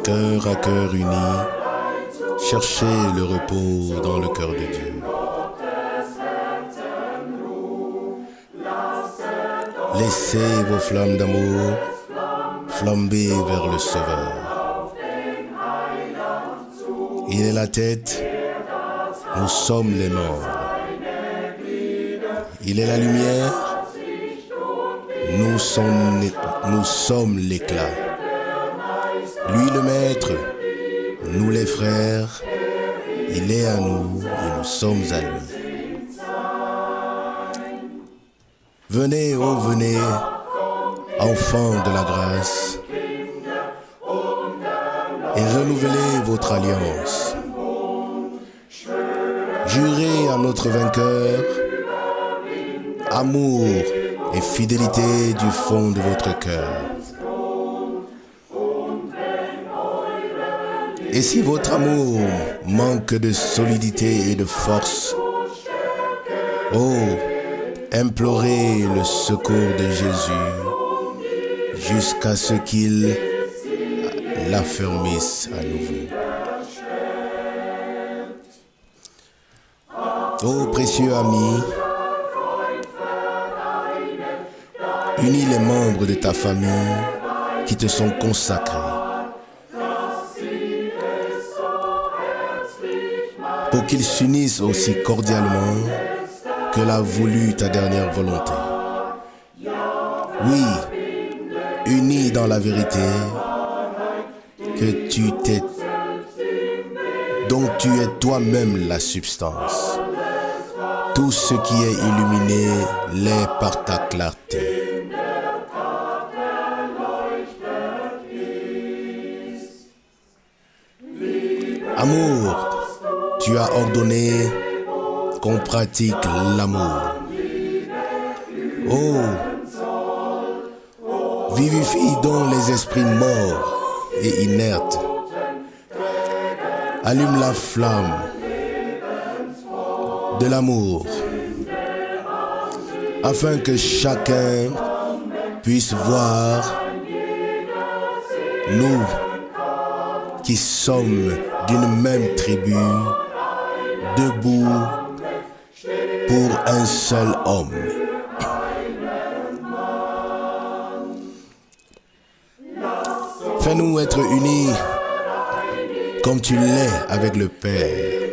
cœur à cœur unis, cherchez le repos dans le cœur de Dieu. Laissez vos flammes d'amour flamber vers le Sauveur. Il est la tête, nous sommes les membres. Il est la lumière, nous sommes l'éclat. Lui le maître, nous les frères, il est à nous et nous sommes à lui. Venez, oh venez, enfants de la grâce, et renouvelez votre alliance. Jurez à notre vainqueur, amour et fidélité du fond de votre cœur. Et si votre amour manque de solidité et de force, oh, implorez le secours de Jésus jusqu'à ce qu'il l'affermisse à nouveau. Oh précieux ami, unis les membres de ta famille qui te sont consacrés pour qu'ils s'unissent aussi cordialement que l'a voulu ta dernière volonté. Oui, unis dans la vérité que dont tu es toi-même la substance. Tout ce qui est illuminé l'est par ta clarté. Amour, tu as ordonné qu'on pratique l'amour. Oh, vivifie donc les esprits morts et inertes. Allume la flamme de l'amour, afin que chacun puisse voir, nous qui sommes d'une même tribu, debout pour un seul homme. Fais-nous être unis comme tu l'es avec le Père,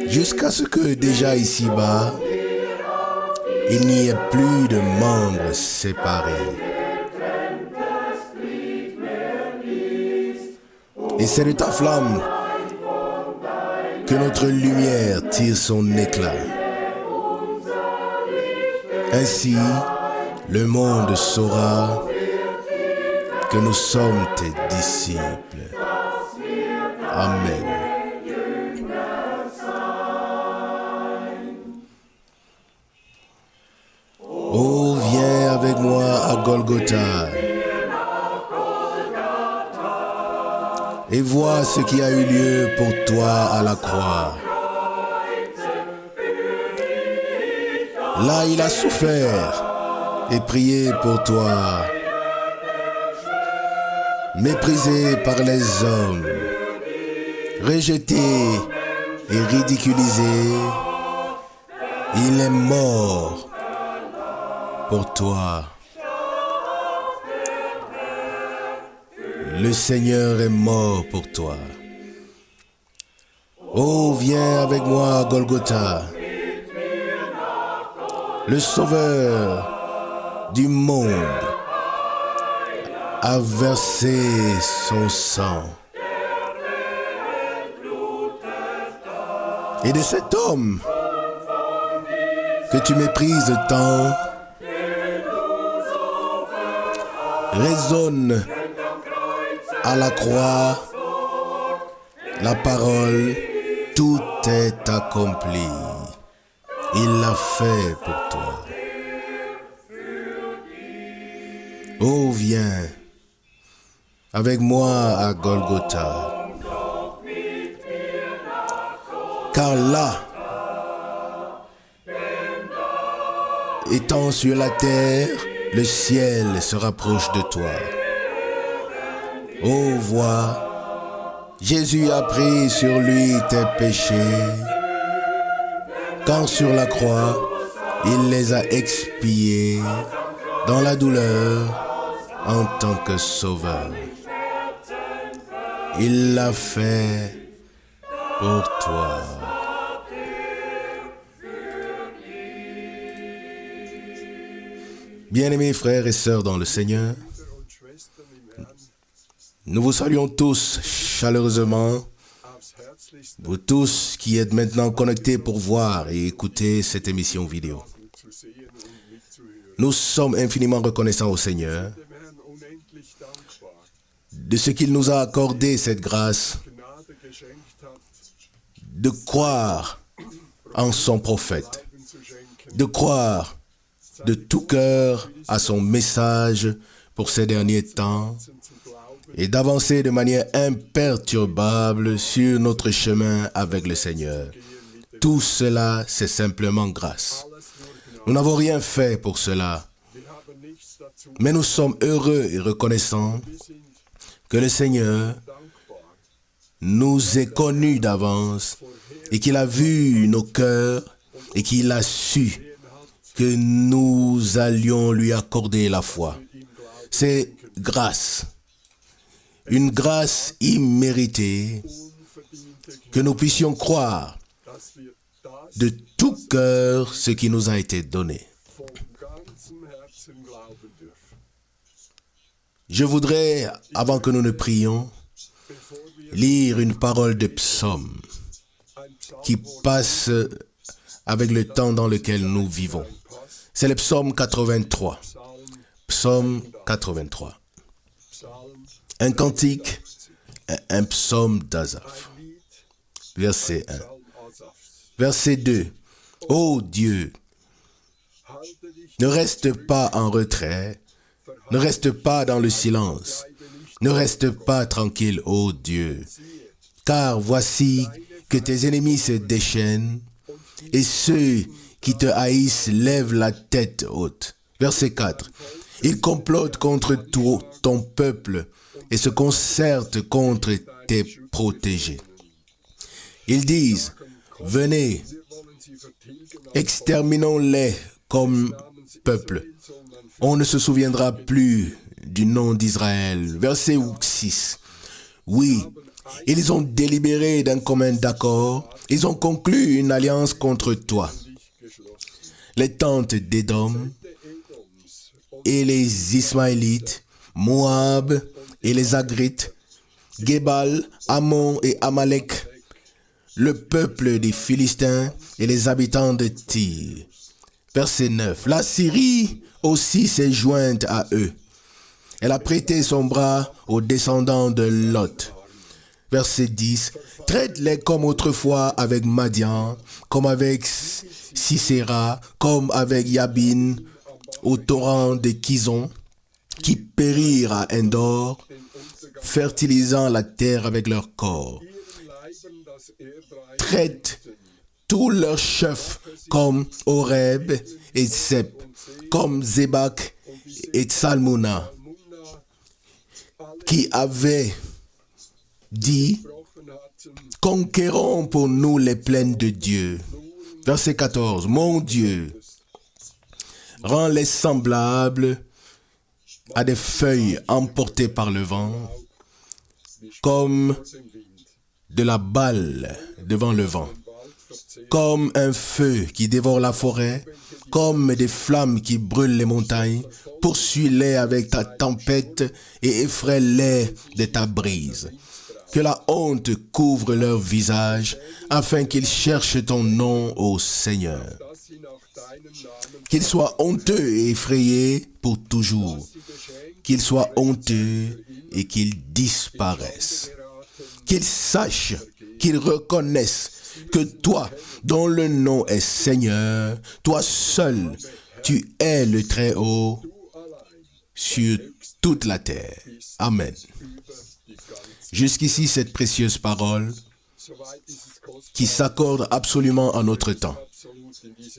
jusqu'à ce que déjà ici-bas, il n'y ait plus de membres séparés. Et c'est de ta flamme que notre lumière tire son éclat. Ainsi, le monde saura que nous sommes tes disciples. Amen. Oh, viens avec moi à Golgotha et vois ce qui a eu lieu pour toi à la croix. Là, il a souffert et prié pour toi, méprisé par les hommes, rejeté et ridiculisé, il est mort pour toi. Le Seigneur est mort pour toi. Oh, viens avec moi à Golgotha. Le Sauveur du monde a versé son sang. Et de cet homme que tu méprises tant, résonne à la croix la parole, tout est accompli. Il l'a fait pour toi. Oh, viens avec moi à Golgotha. Car là, étant sur la terre, le ciel se rapproche de toi. Oh, vois, Jésus a pris sur lui tes péchés. Quand sur la croix, il les a expiés dans la douleur en tant que sauveur. Il l'a fait pour toi. Bien-aimés frères et sœurs dans le Seigneur, nous vous saluons tous chaleureusement, vous tous qui êtes maintenant connectés pour voir et écouter cette émission vidéo. Nous sommes infiniment reconnaissants au Seigneur de ce qu'il nous a accordé cette grâce de croire en son prophète, de croire de tout cœur à son message pour ces derniers temps et d'avancer de manière imperturbable sur notre chemin avec le Seigneur. Tout cela, c'est simplement grâce. Nous n'avons rien fait pour cela, mais nous sommes heureux et reconnaissants que le Seigneur nous ait connus d'avance et qu'il a vu nos cœurs et qu'il a su que nous allions lui accorder la foi. C'est grâce, une grâce imméritée, que nous puissions croire de tout cœur ce qui nous a été donné. Je voudrais, avant que nous ne prions, lire une parole de psaume qui passe avec le temps dans lequel nous vivons. C'est le psaume 83. Psaume 83. Un cantique, un psaume d'Asaph. Verset 1. Verset 2. Ô Dieu, ne reste pas en retrait, ne reste pas dans le silence, ne reste pas tranquille, ô Dieu, car voici que tes ennemis se déchaînent et ceux qui te haïssent lèvent la tête haute. Verset 4. Ils complotent contre toi, ton peuple et se concertent contre tes protégés. Ils disent, venez, exterminons-les comme peuple. On ne se souviendra plus du nom d'Israël. Verset 6. Oui, ils ont délibéré d'un commun accord. Ils ont conclu une alliance contre toi. Les tentes d'Édom et les Ismaélites, Moab et les Agrites, Gébal, Ammon et Amalek, le peuple des Philistins et les habitants de Tyr. Verset 9. La Syrie aussi s'est jointe à eux. Elle a prêté son bras aux descendants de Lot. Verset 10. Traite-les comme autrefois avec Madian, comme avec Sisera, comme avec Yabin, au torrent de Kizon, qui périrent à Endor, fertilisant la terre avec leur corps. Traite tous leurs chefs comme Horeb et Sep, comme Zébak et Tsalmuna, qui avaient dit, conquérons pour nous les plaines de Dieu. Verset 14. Mon Dieu, rends-les semblables à des feuilles emportées par le vent, comme de la balle devant le vent, comme un feu qui dévore la forêt, comme des flammes qui brûlent les montagnes. Poursuis-les avec ta tempête et effraie-les de ta brise. Que la honte couvre leur visage, afin qu'ils cherchent ton nom, ô Seigneur. Qu'ils soient honteux et effrayés pour toujours. Qu'ils soient honteux et qu'ils disparaissent. Qu'ils sachent, qu'ils reconnaissent que toi, dont le nom est Seigneur, toi seul, tu es le Très-Haut sur toute la terre. Amen. Jusqu'ici, cette précieuse parole qui s'accorde absolument à notre temps.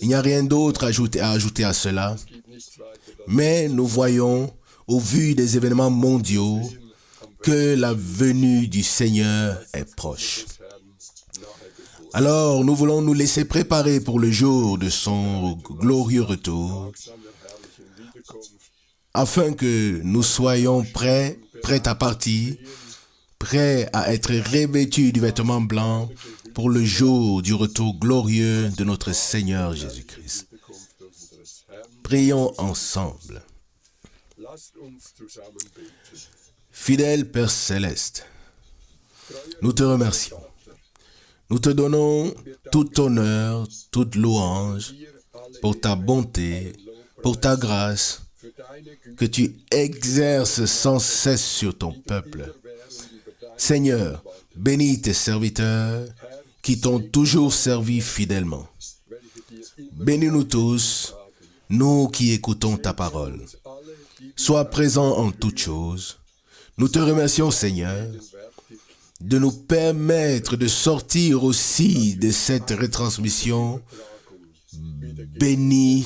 Il n'y a rien d'autre à ajouter à cela, mais nous voyons, au vu des événements mondiaux, que la venue du Seigneur est proche. Alors, nous voulons nous laisser préparer pour le jour de son glorieux retour, afin que nous soyons prêts à partir, prêts à être revêtus du vêtement blanc pour le jour du retour glorieux de notre Seigneur Jésus-Christ. Prions ensemble. Fidèle Père Céleste, nous te remercions. Nous te donnons tout honneur, toute louange pour ta bonté, pour ta grâce que tu exerces sans cesse sur ton peuple. Seigneur, bénis tes serviteurs qui t'ont toujours servi fidèlement. Bénis-nous tous, nous qui écoutons ta parole. Sois présent en toutes choses. Nous te remercions, Seigneur, de nous permettre de sortir aussi de cette retransmission. Bénis,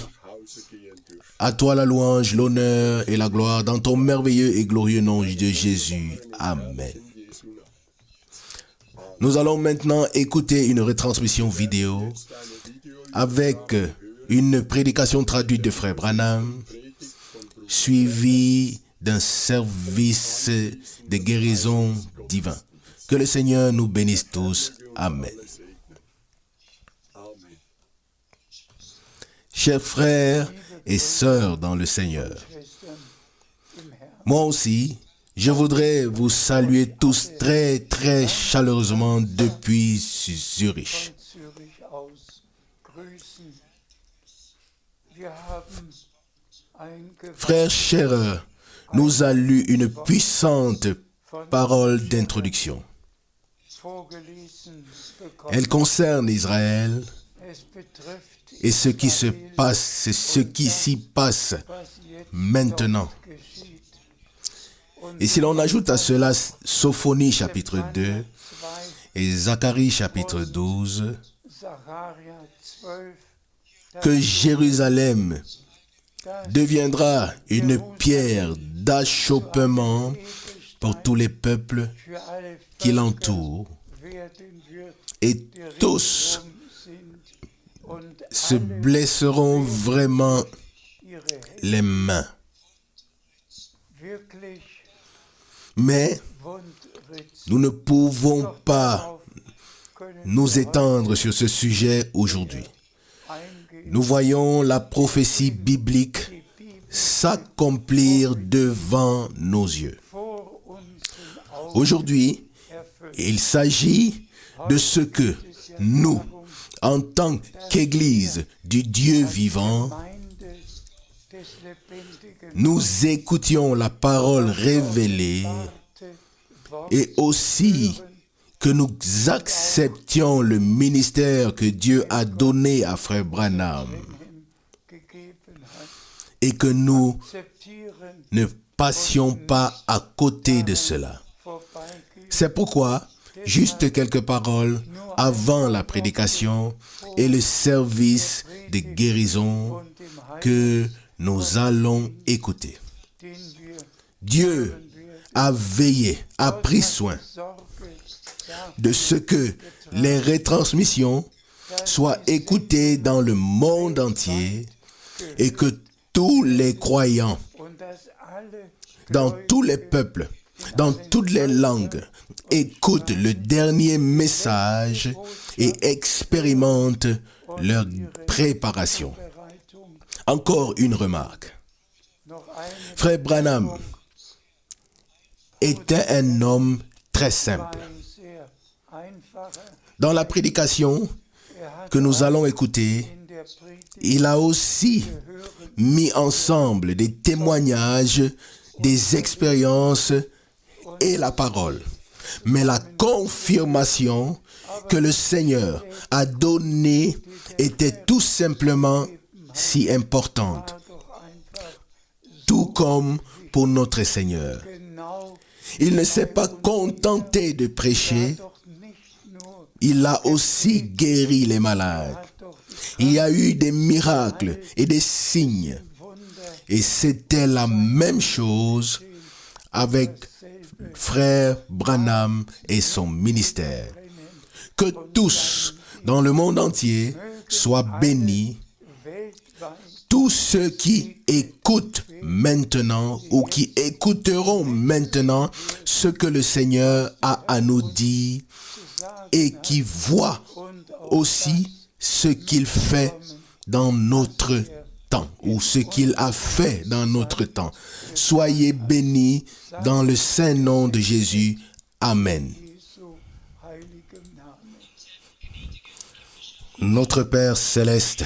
à toi la louange, l'honneur et la gloire dans ton merveilleux et glorieux nom de Jésus. Amen. Nous allons maintenant écouter une retransmission vidéo avec une prédication traduite de Frère Branham, suivie d'un service de guérison divin. Que le Seigneur nous bénisse tous. Amen. Chers frères et sœurs dans le Seigneur, moi aussi, je voudrais vous saluer tous très chaleureusement depuis Zurich. Frère Scherer nous a lu une puissante parole d'introduction. Elle concerne Israël et ce qui se passe, ce qui s'y passe maintenant. Et si l'on ajoute à cela Sophonie chapitre 2 et Zacharie chapitre 12, que Jérusalem deviendra une pierre d'achoppement pour tous les peuples qui l'entourent, et tous se blesseront vraiment les mains. Mais nous ne pouvons pas nous étendre sur ce sujet aujourd'hui. Nous voyons la prophétie biblique s'accomplir devant nos yeux. Aujourd'hui, il s'agit de ce que nous, en tant qu'Église du Dieu vivant, nous écoutions la parole révélée et aussi que nous acceptions le ministère que Dieu a donné à Frère Branham et que nous ne passions pas à côté de cela. C'est pourquoi, juste quelques paroles avant la prédication et le service de guérison que nous allons écouter. Dieu a veillé, a pris soin de ce que les retransmissions soient écoutées dans le monde entier et que tous les croyants, dans tous les peuples, dans toutes les langues, écoutent le dernier message et expérimentent leur préparation. Encore une remarque. Frère Branham était un homme très simple. Dans la prédication que nous allons écouter, il a aussi mis ensemble des témoignages, des expériences et la parole. Mais la confirmation que le Seigneur a donnée était tout simplement si importante. Tout comme pour notre Seigneur. Il ne s'est pas contenté de prêcher, il a aussi guéri les malades. Il y a eu des miracles et des signes. Et c'était la même chose avec frère Branham et son ministère. Que tous dans le monde entier soient bénis. Tous ceux qui écoutent maintenant ou qui écouteront maintenant ce que le Seigneur a à nous dire et qui voient aussi ce qu'il fait dans notre temps ou ce qu'il a fait dans notre temps. Soyez bénis dans le saint nom de Jésus. Amen. Notre Père céleste,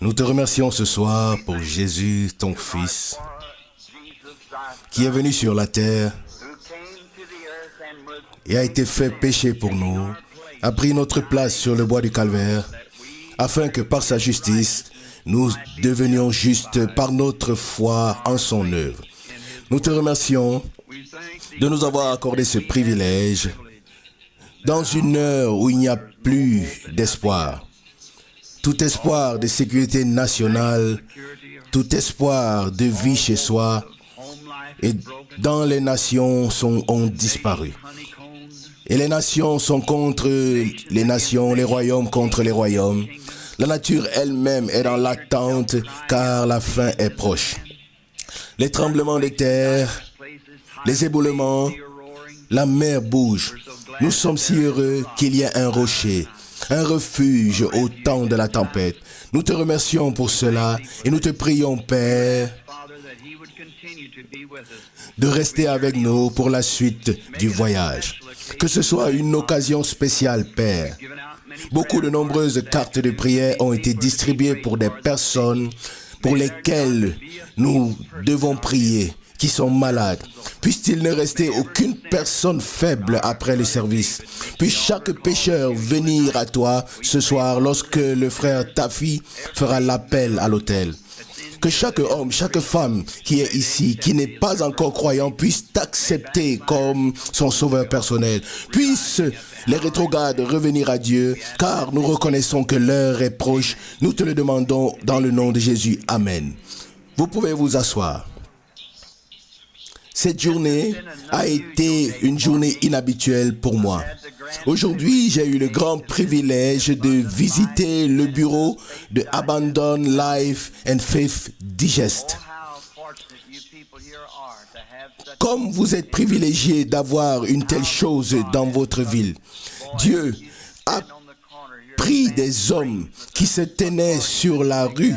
nous te remercions ce soir pour Jésus, ton Fils, qui est venu sur la terre et a été fait péché pour nous, a pris notre place sur le bois du calvaire, afin que par sa justice, nous devenions justes par notre foi en son œuvre. Nous te remercions de nous avoir accordé ce privilège dans une heure où il n'y a plus d'espoir. Tout espoir de sécurité nationale, tout espoir de vie chez soi et dans les nations ont disparu. Et les nations sont contre les nations, les royaumes contre les royaumes. La nature elle-même est dans l'attente car la fin est proche. Les tremblements de terre, les éboulements, la mer bouge. Nous sommes si heureux qu'il y ait un rocher, un refuge au temps de la tempête. Nous te remercions pour cela et nous te prions, Père, de rester avec nous pour la suite du voyage. Que ce soit une occasion spéciale, Père. Beaucoup de nombreuses cartes de prière ont été distribuées pour des personnes pour lesquelles nous devons prier, qui sont malades. Puisse-t-il ne rester aucune personne faible après le service. Puis chaque pécheur venir à toi ce soir lorsque le frère Taffy fera l'appel à l'autel. Que chaque homme, chaque femme qui est ici, qui n'est pas encore croyant, puisse t'accepter comme son sauveur personnel. Puisse les rétrogrades revenir à Dieu, car nous reconnaissons que l'heure est proche. Nous te le demandons dans le nom de Jésus. Amen. Vous pouvez vous asseoir. Cette journée a été une journée inhabituelle pour moi. Aujourd'hui, j'ai eu le grand privilège de visiter le bureau de Abandon Life and Faith Digest. Comme vous êtes privilégiés d'avoir une telle chose dans votre ville, Dieu a pris des hommes qui se tenaient sur la rue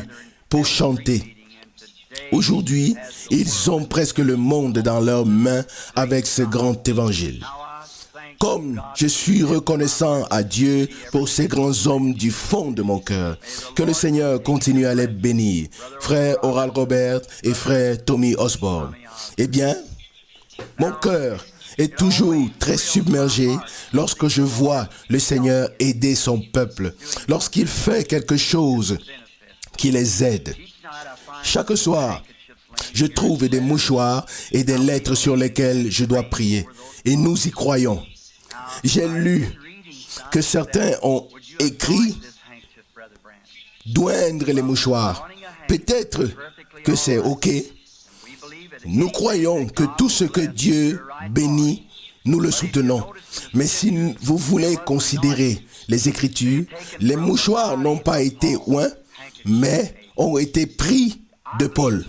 pour chanter. Aujourd'hui, ils ont presque le monde dans leurs mains avec ce grand évangile. Comme je suis reconnaissant à Dieu pour ces grands hommes du fond de mon cœur, que le Seigneur continue à les bénir, frère Oral Robert et frère Tommy Osborne. Eh bien, mon cœur est toujours très submergé lorsque je vois le Seigneur aider son peuple, lorsqu'il fait quelque chose qui les aide. Chaque soir, je trouve des mouchoirs et des lettres sur lesquelles je dois prier. Et nous y croyons. J'ai lu que certains ont écrit d'oindre les mouchoirs. Peut-être que c'est OK. Nous croyons que tout ce que Dieu bénit, nous le soutenons. Mais si vous voulez considérer les Écritures, les mouchoirs n'ont pas été oints, mais ont été pris de Paul.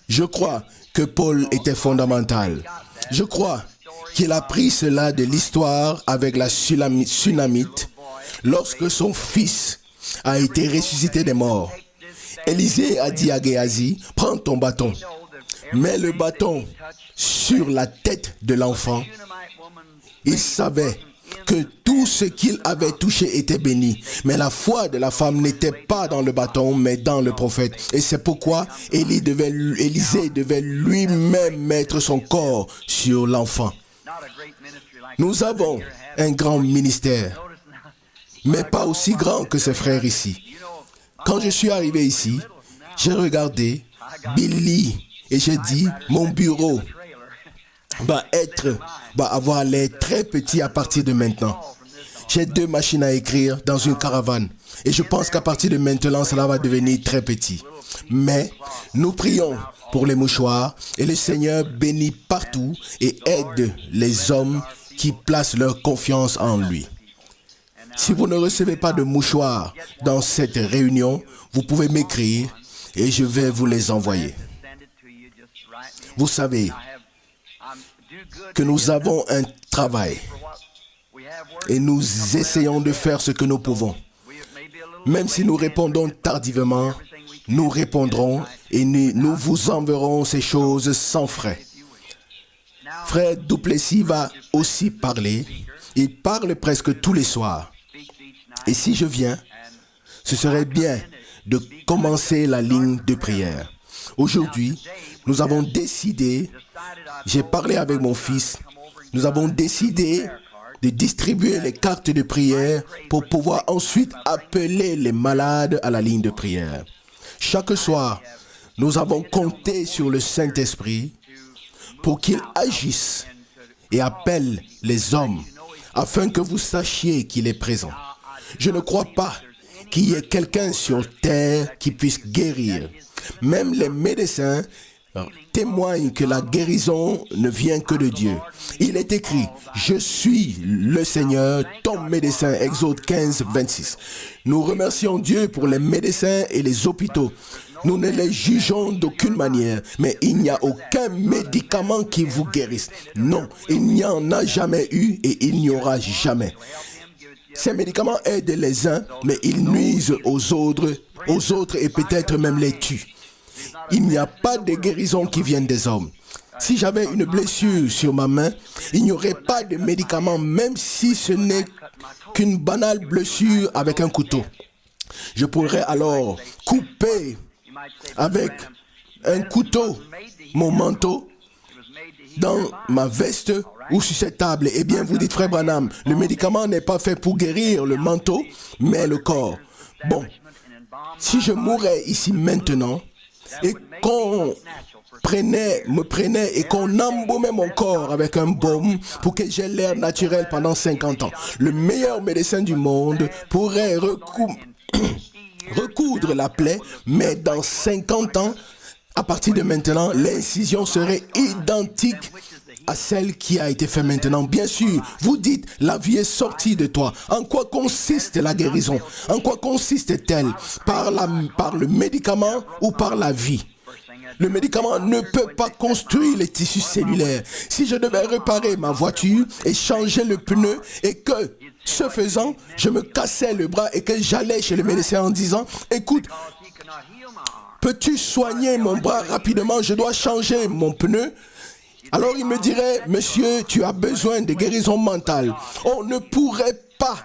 Je crois que Paul était fondamental. Je crois qu'il a pris cela de l'histoire avec la Sunamite lorsque son fils a été ressuscité des morts. Élisée a dit à Géasi, prends ton bâton, mets le bâton sur la tête de l'enfant. Il savait que tout ce qu'il avait touché était béni. Mais la foi de la femme n'était pas dans le bâton, mais dans le prophète. Et c'est pourquoi Élisée devait lui-même mettre son corps sur l'enfant. Nous avons un grand ministère, mais pas aussi grand que ses frères ici. Quand je suis arrivé ici, j'ai regardé Billy et j'ai dit, mon bureau va avoir l'air très petit à partir de maintenant. J'ai 2 machines à écrire dans une caravane. Et je pense qu'à partir de maintenant, cela va devenir très petit. Mais nous prions pour les mouchoirs et le Seigneur bénit partout et aide les hommes qui placent leur confiance en lui. Si vous ne recevez pas de mouchoirs dans cette réunion, vous pouvez m'écrire et je vais vous les envoyer. Vous savez que nous avons un travail et nous essayons de faire ce que nous pouvons. Même si nous répondons tardivement, nous répondrons et nous vous enverrons ces choses sans frais. Frère Duplessis va aussi parler. Il parle presque tous les soirs. Et si je viens, ce serait bien de commencer la ligne de prière. Aujourd'hui, nous avons décidé, j'ai parlé avec mon fils, nous avons décidé de distribuer les cartes de prière pour pouvoir ensuite appeler les malades à la ligne de prière. Chaque soir, nous avons compté sur le Saint-Esprit pour qu'il agisse et appelle les hommes afin que vous sachiez qu'il est présent. Je ne crois pas qu'il y ait quelqu'un sur terre qui puisse guérir. Même les médecins témoignent que la guérison ne vient que de Dieu. Il est écrit, « Je suis le Seigneur, ton médecin », Exode 15, 26. Nous remercions Dieu pour les médecins et les hôpitaux. Nous ne les jugeons d'aucune manière, mais il n'y a aucun médicament qui vous guérisse. Non, il n'y en a jamais eu et il n'y aura jamais. Ces médicaments aident les uns, mais ils nuisent aux autres et peut-être même les tuent. Il n'y a pas de guérison qui vienne des hommes. Si j'avais une blessure sur ma main, il n'y aurait pas de médicament, même si ce n'est qu'une banale blessure avec un couteau. Je pourrais alors couper avec un couteau mon manteau dans ma veste ou sur cette table. Eh bien, vous dites, frère Branham, le médicament n'est pas fait pour guérir le manteau, mais le corps. Bon, si je mourais ici maintenant et qu'on me prenait et qu'on embaumait mon corps avec un baume pour que j'aie l'air naturel pendant 50 ans, le meilleur médecin du monde pourrait recoudre la plaie, mais dans 50 ans, à partir de maintenant, l'incision serait identique à celle qui a été faite maintenant. Bien sûr, vous dites, la vie est sortie de toi. En quoi consiste la guérison? En quoi consiste-t-elle? Par le médicament ou par la vie? Le médicament ne peut pas construire les tissus cellulaires. Si je devais réparer ma voiture et changer le pneu et que, ce faisant, je me cassais le bras et que j'allais chez le médecin en disant, écoute, peux-tu soigner mon bras rapidement? Je dois changer mon pneu. Alors il me dirait, monsieur, tu as besoin de guérison mentale. On ne pourrait pas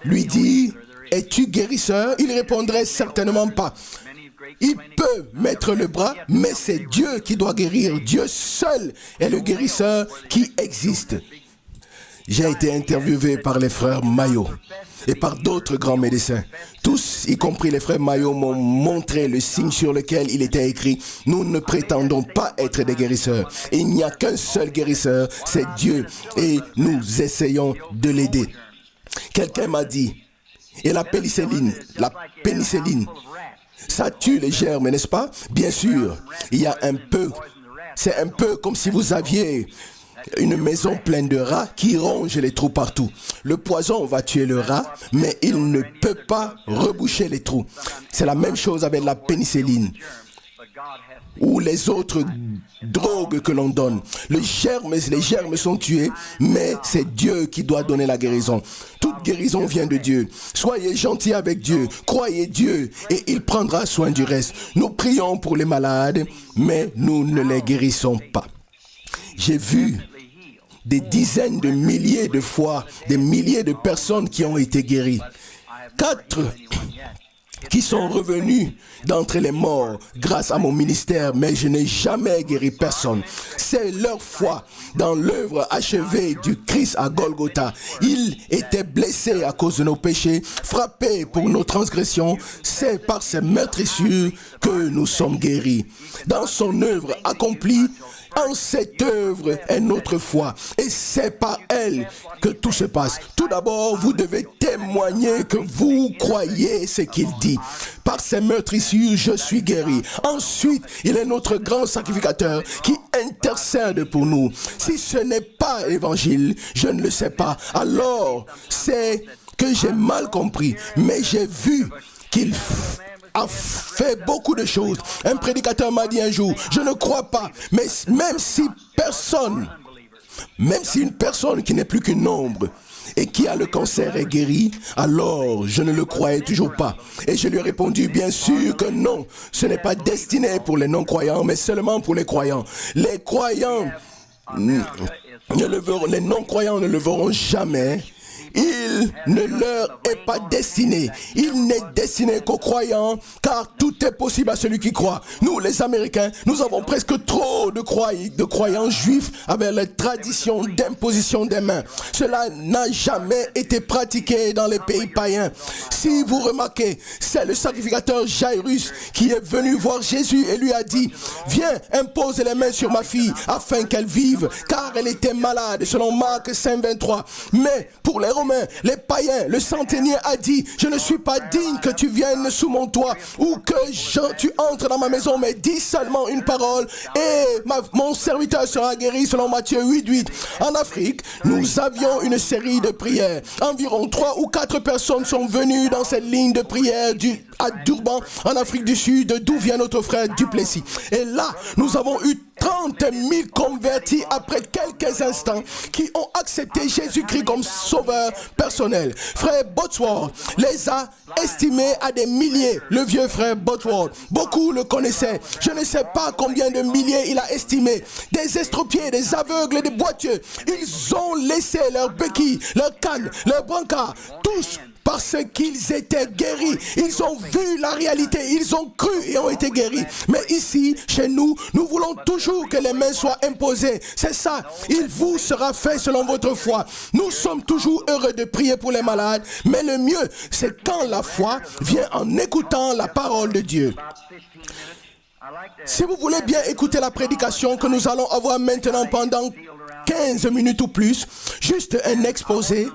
lui dire, es-tu guérisseur? Il répondrait certainement pas. Il peut mettre le bras, mais c'est Dieu qui doit guérir. Dieu seul est le guérisseur qui existe. J'ai été interviewé par les frères Mayo et par d'autres grands médecins. Tous, y compris les frères Mayo, m'ont montré le signe sur lequel il était écrit « Nous ne prétendons pas être des guérisseurs. Il n'y a qu'un seul guérisseur, c'est Dieu. Et nous essayons de l'aider. » Quelqu'un m'a dit « Et la pénicilline, ça tue les germes, n'est-ce pas? » Bien sûr, il y a un peu. C'est un peu comme si vous aviez une maison pleine de rats qui rongent les trous partout. Le poison va tuer le rat, mais il ne peut pas reboucher les trous. C'est la même chose avec la pénicilline ou les autres drogues que l'on donne. Les germes sont tués, mais c'est Dieu qui doit donner la guérison. Toute guérison vient de Dieu. Soyez gentils avec Dieu, croyez Dieu et il prendra soin du reste. Nous prions pour les malades, mais nous ne les guérissons pas. J'ai vu des dizaines de milliers de fois, des milliers de personnes qui ont été guéries. 4 qui sont revenus d'entre les morts grâce à mon ministère, mais je n'ai jamais guéri personne. C'est leur foi dans l'œuvre achevée du Christ à Golgotha. Il était blessé à cause de nos péchés, frappé pour nos transgressions. C'est par ses meurtrissures que nous sommes guéris. Dans son œuvre accomplie, En cette œuvre est notre foi. Et c'est par elle que tout se passe. Tout d'abord, vous devez témoigner que vous croyez ce qu'il dit. Par ses meurtrissures, je suis guéri. Ensuite, il est notre grand sacrificateur qui intercède pour nous. Si ce n'est pas l'évangile, je ne le sais pas. Alors, c'est que j'ai mal compris. Mais j'ai vu qu'il a fait beaucoup de choses. Un prédicateur m'a dit un jour, je ne crois pas, mais même si une personne qui n'est plus qu'une ombre et qui a le cancer est guérie, alors je ne le croyais toujours pas. Et je lui ai répondu, bien sûr que non, ce n'est pas destiné pour les non-croyants, mais seulement pour les croyants. Les croyants, les non-croyants ne le verront jamais. Il ne leur est pas destiné. Il n'est destiné qu'aux croyants, car tout est possible à celui qui croit. Nous, les Américains, nous avons presque trop de croyants juifs avec les traditions d'imposition des mains. Cela n'a jamais été pratiqué dans les pays païens. Si vous remarquez, c'est le sacrificateur Jairus qui est venu voir Jésus et lui a dit, « Viens, impose les mains sur ma fille afin qu'elle vive, car elle était malade, selon Marc 5,23. » Mais pour les Romains, les païens, le centenier a dit, je ne suis pas digne que tu viennes sous mon toit ou que tu entres dans ma maison, mais dis seulement une parole et mon serviteur sera guéri, selon Matthieu 8,8. En Afrique, nous avions une série de prières. Environ 3 ou 4 personnes sont venues dans cette ligne de prière à Durban, en Afrique du Sud, d'où vient notre frère Duplessis. Et là, nous avons eu 30 000 convertis après quelques instants qui ont accepté Jésus-Christ comme sauveur personnel. Frère Botsworth les a estimés à des milliers. Le vieux frère Botsworth, beaucoup le connaissaient. Je ne sais pas combien de milliers il a estimé. Des estropiés, des aveugles, des boiteux. Ils ont laissé leurs béquilles, leurs cannes, leurs brancards, tous parce qu'ils étaient guéris. Ils ont vu la réalité, ils ont cru et ont été guéris. Mais ici, chez nous, nous voulons toujours que les mains soient imposées. C'est ça, il vous sera fait selon votre foi. Nous sommes toujours heureux de prier pour les malades, mais le mieux, c'est quand la foi vient en écoutant la parole de Dieu. Si vous voulez bien écouter la prédication que nous allons avoir maintenant pendant 15 minutes ou plus, juste un exposé.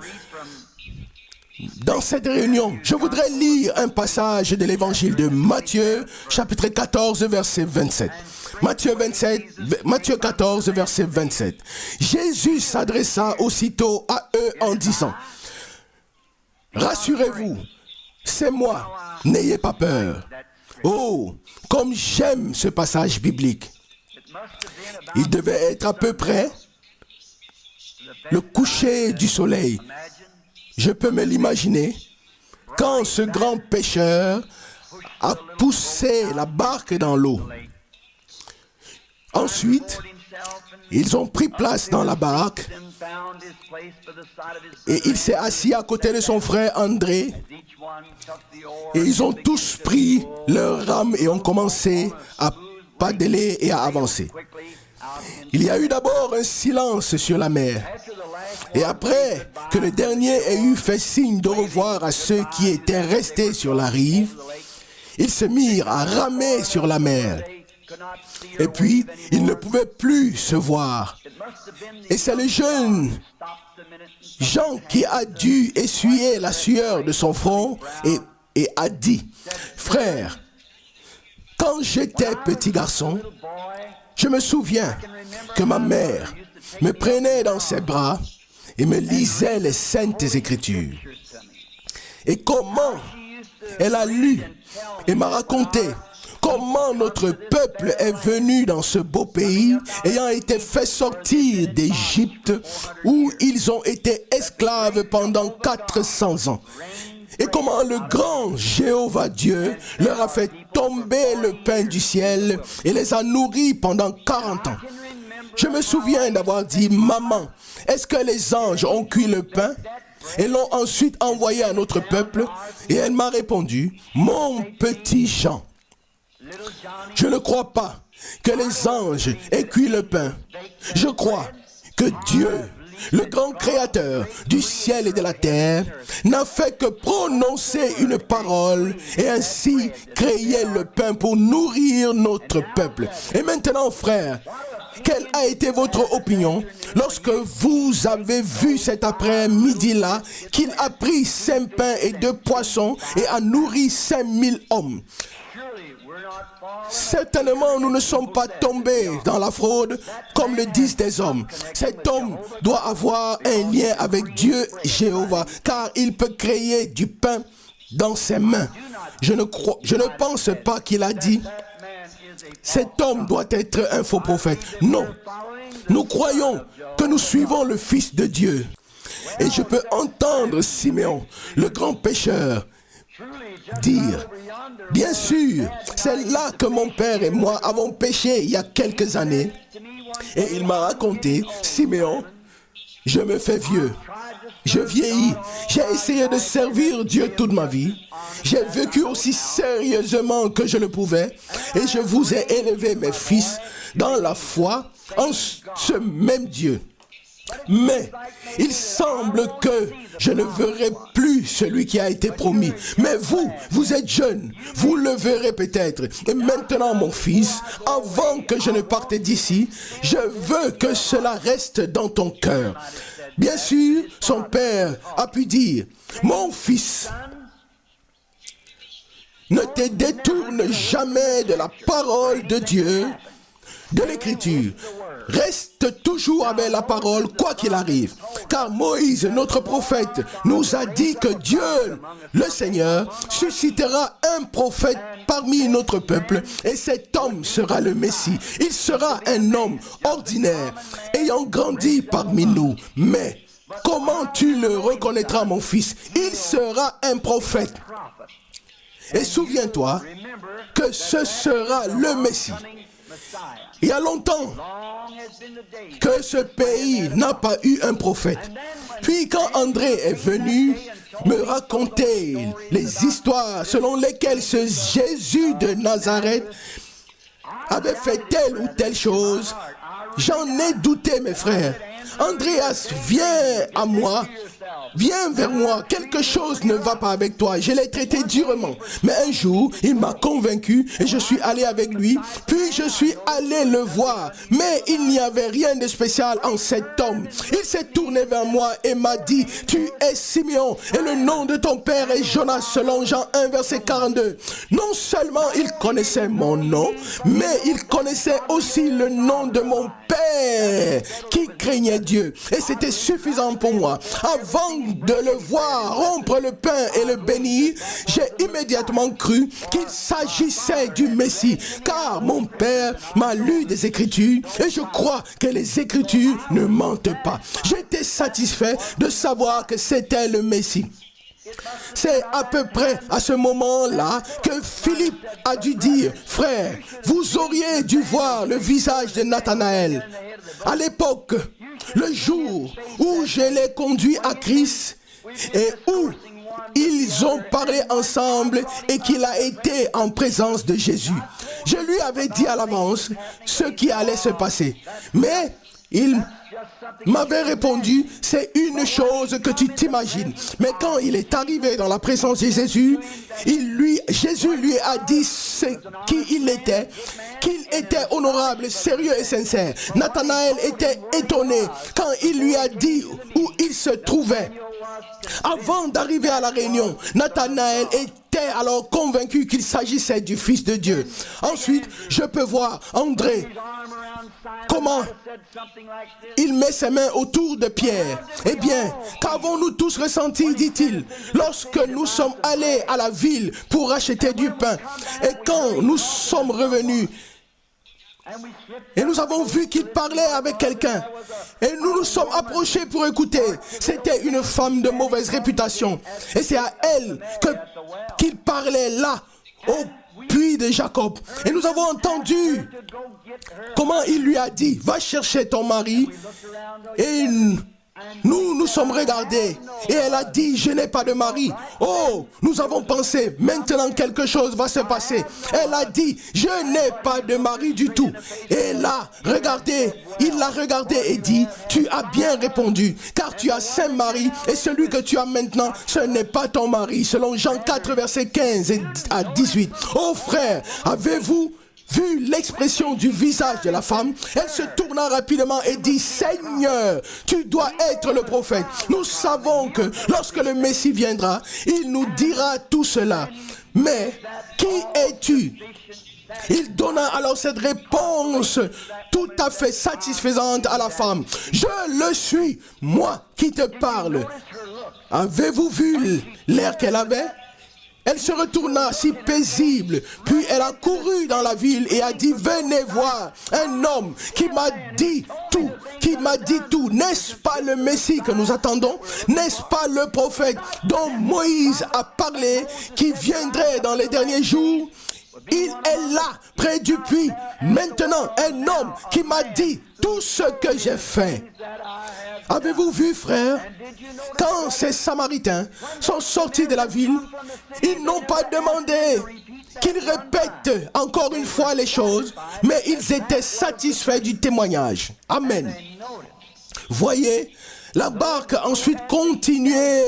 Dans cette réunion, je voudrais lire un passage de l'évangile de Matthieu, chapitre 14, verset 27. Matthieu 14, verset 27. Jésus s'adressa aussitôt à eux en disant, « Rassurez-vous, c'est moi, n'ayez pas peur. » Oh, comme j'aime ce passage biblique. Il devait être à peu près le coucher du soleil. Je peux me l'imaginer, quand ce grand pêcheur a poussé la barque dans l'eau. Ensuite, ils ont pris place dans la barque et il s'est assis à côté de son frère André et ils ont tous pris leur rame et ont commencé à padeler et à avancer. Il y a eu d'abord un silence sur la mer. Et après que le dernier ait eu fait signe de revoir à ceux qui étaient restés sur la rive, ils se mirent à ramer sur la mer. Et puis, ils ne pouvaient plus se voir. Et c'est le jeune Jean qui a dû essuyer la sueur de son front et a dit, « Frère, quand j'étais petit garçon, je me souviens que ma mère me prenait dans ses bras et me lisait les saintes écritures. Et comment elle a lu et m'a raconté comment notre peuple est venu dans ce beau pays, ayant été fait sortir d'Égypte, où ils ont été esclaves pendant 400 ans. Et comment le grand Jéhovah Dieu leur a fait tomber le pain du ciel et les a nourris pendant 40 ans. Je me souviens d'avoir dit, « Maman, est-ce que les anges ont cuit le pain et l'ont ensuite envoyé à notre peuple ?» Et elle m'a répondu, « Mon petit Jean, je ne crois pas que les anges aient cuit le pain. Je crois que Dieu, le grand créateur du ciel et de la terre, n'a fait que prononcer une parole et ainsi créer le pain pour nourrir notre peuple. Et maintenant, frère, quelle a été votre opinion lorsque vous avez vu cet après-midi-là qu'il a pris 5 pains et 2 poissons et a nourri 5000 hommes? Certainement, nous ne sommes pas tombés dans la fraude, comme le disent des hommes. Cet homme doit avoir un lien avec Dieu Jéhovah, car il peut créer du pain dans ses mains. Je ne pense pas qu'il a dit, cet homme doit être un faux prophète. Non, nous croyons que nous suivons le Fils de Dieu. Et je peux entendre Siméon, le grand pécheur, dire, bien sûr, c'est là que mon père et moi avons péché il y a quelques années. Et il m'a raconté, Siméon, je me fais vieux, je vieillis, j'ai essayé de servir Dieu toute ma vie, j'ai vécu aussi sérieusement que je le pouvais, et je vous ai élevé, mes fils, dans la foi, en ce même Dieu. Mais il semble que je ne verrai plus celui qui a été promis. Mais vous êtes jeunes, vous le verrez peut-être. Et maintenant, mon fils, avant que je ne parte d'ici, je veux que cela reste dans ton cœur. Bien sûr, son père a pu dire, mon fils, ne te détourne jamais de la parole de Dieu, de l'Écriture. Reste toujours avec la parole, quoi qu'il arrive. Car Moïse, notre prophète, nous a dit que Dieu, le Seigneur, suscitera un prophète parmi notre peuple, et cet homme sera le Messie. Il sera un homme ordinaire, ayant grandi parmi nous. Mais comment tu le reconnaîtras, mon fils? Il sera un prophète. Et souviens-toi que ce sera le Messie. Il y a longtemps que ce pays n'a pas eu un prophète. Puis quand André est venu me raconter les histoires selon lesquelles ce Jésus de Nazareth avait fait telle ou telle chose, j'en ai douté, mes frères. Andreas, viens à moi. Viens vers moi, quelque chose ne va pas avec toi. Je l'ai traité durement. Mais un jour, il m'a convaincu et je suis allé avec lui. Puis je suis allé le voir. Mais il n'y avait rien de spécial en cet homme. Il s'est tourné vers moi et m'a dit, tu es Simeon et le nom de ton père est Jonas, selon Jean 1, verset 42. Non seulement il connaissait mon nom, mais il connaissait aussi le nom de mon père qui craignait Dieu. Et c'était suffisant pour moi. Avant de le voir rompre le pain et le bénir, j'ai immédiatement cru qu'il s'agissait du Messie, car mon père m'a lu des Écritures et je crois que les Écritures ne mentent pas. J'étais satisfait de savoir que c'était le Messie. C'est à peu près à ce moment-là que Philippe a dû dire, frère, vous auriez dû voir le visage de Nathanaël. À l'époque, le jour où je l'ai conduit à Christ et où ils ont parlé ensemble et qu'il a été en présence de Jésus. Je lui avais dit à l'avance ce qui allait se passer. Mais il m'avait répondu, c'est une chose que tu t'imagines. Mais quand il est arrivé dans la présence de Jésus, Jésus lui a dit qui il était, qu'il était honorable, sérieux et sincère. Nathanaël était étonné quand il lui a dit où il se trouvait. Avant d'arriver à la réunion, Nathanaël était alors convaincu qu'il s'agissait du Fils de Dieu. Ensuite, je peux voir André, comment il met ses mains autour de Pierre. Eh bien, qu'avons-nous tous ressenti, dit-il, lorsque nous sommes allés à la ville pour acheter du pain. Et quand nous sommes revenus, et nous avons vu qu'il parlait avec quelqu'un. Et nous nous sommes approchés pour écouter. C'était une femme de mauvaise réputation. Et c'est à elle qu'il parlait là, au puits de Jacob. Et nous avons entendu comment il lui a dit, va chercher ton mari. Et nous sommes regardés et elle a dit, je n'ai pas de mari. Oh, nous avons pensé, maintenant quelque chose va se passer. Elle a dit, je n'ai pas de mari du tout. Et là, regardez, il l'a regardé et dit, tu as bien répondu, car tu as 5 maris et celui que tu as maintenant, ce n'est pas ton mari. Selon Jean 4, verset 15 à 18. Oh frère, avez-vous vu l'expression du visage de la femme, elle se tourna rapidement et dit, Seigneur, tu dois être le prophète. Nous savons que lorsque le Messie viendra, il nous dira tout cela. Mais qui es-tu? Il donna alors cette réponse tout à fait satisfaisante à la femme. Je le suis, moi qui te parle. Avez-vous vu l'air qu'elle avait? Elle se retourna si paisible, puis elle a couru dans la ville et a dit, venez voir un homme qui m'a dit tout, n'est-ce pas le Messie que nous attendons? N'est-ce pas le prophète dont Moïse a parlé, qui viendrait dans les derniers jours? Il est là, près du puits, maintenant un homme qui m'a dit tout ce que j'ai fait. Avez-vous vu, frère, quand ces Samaritains sont sortis de la ville, ils n'ont pas demandé qu'ils répètent encore une fois les choses, mais ils étaient satisfaits du témoignage. Amen. Voyez, la barque a ensuite continué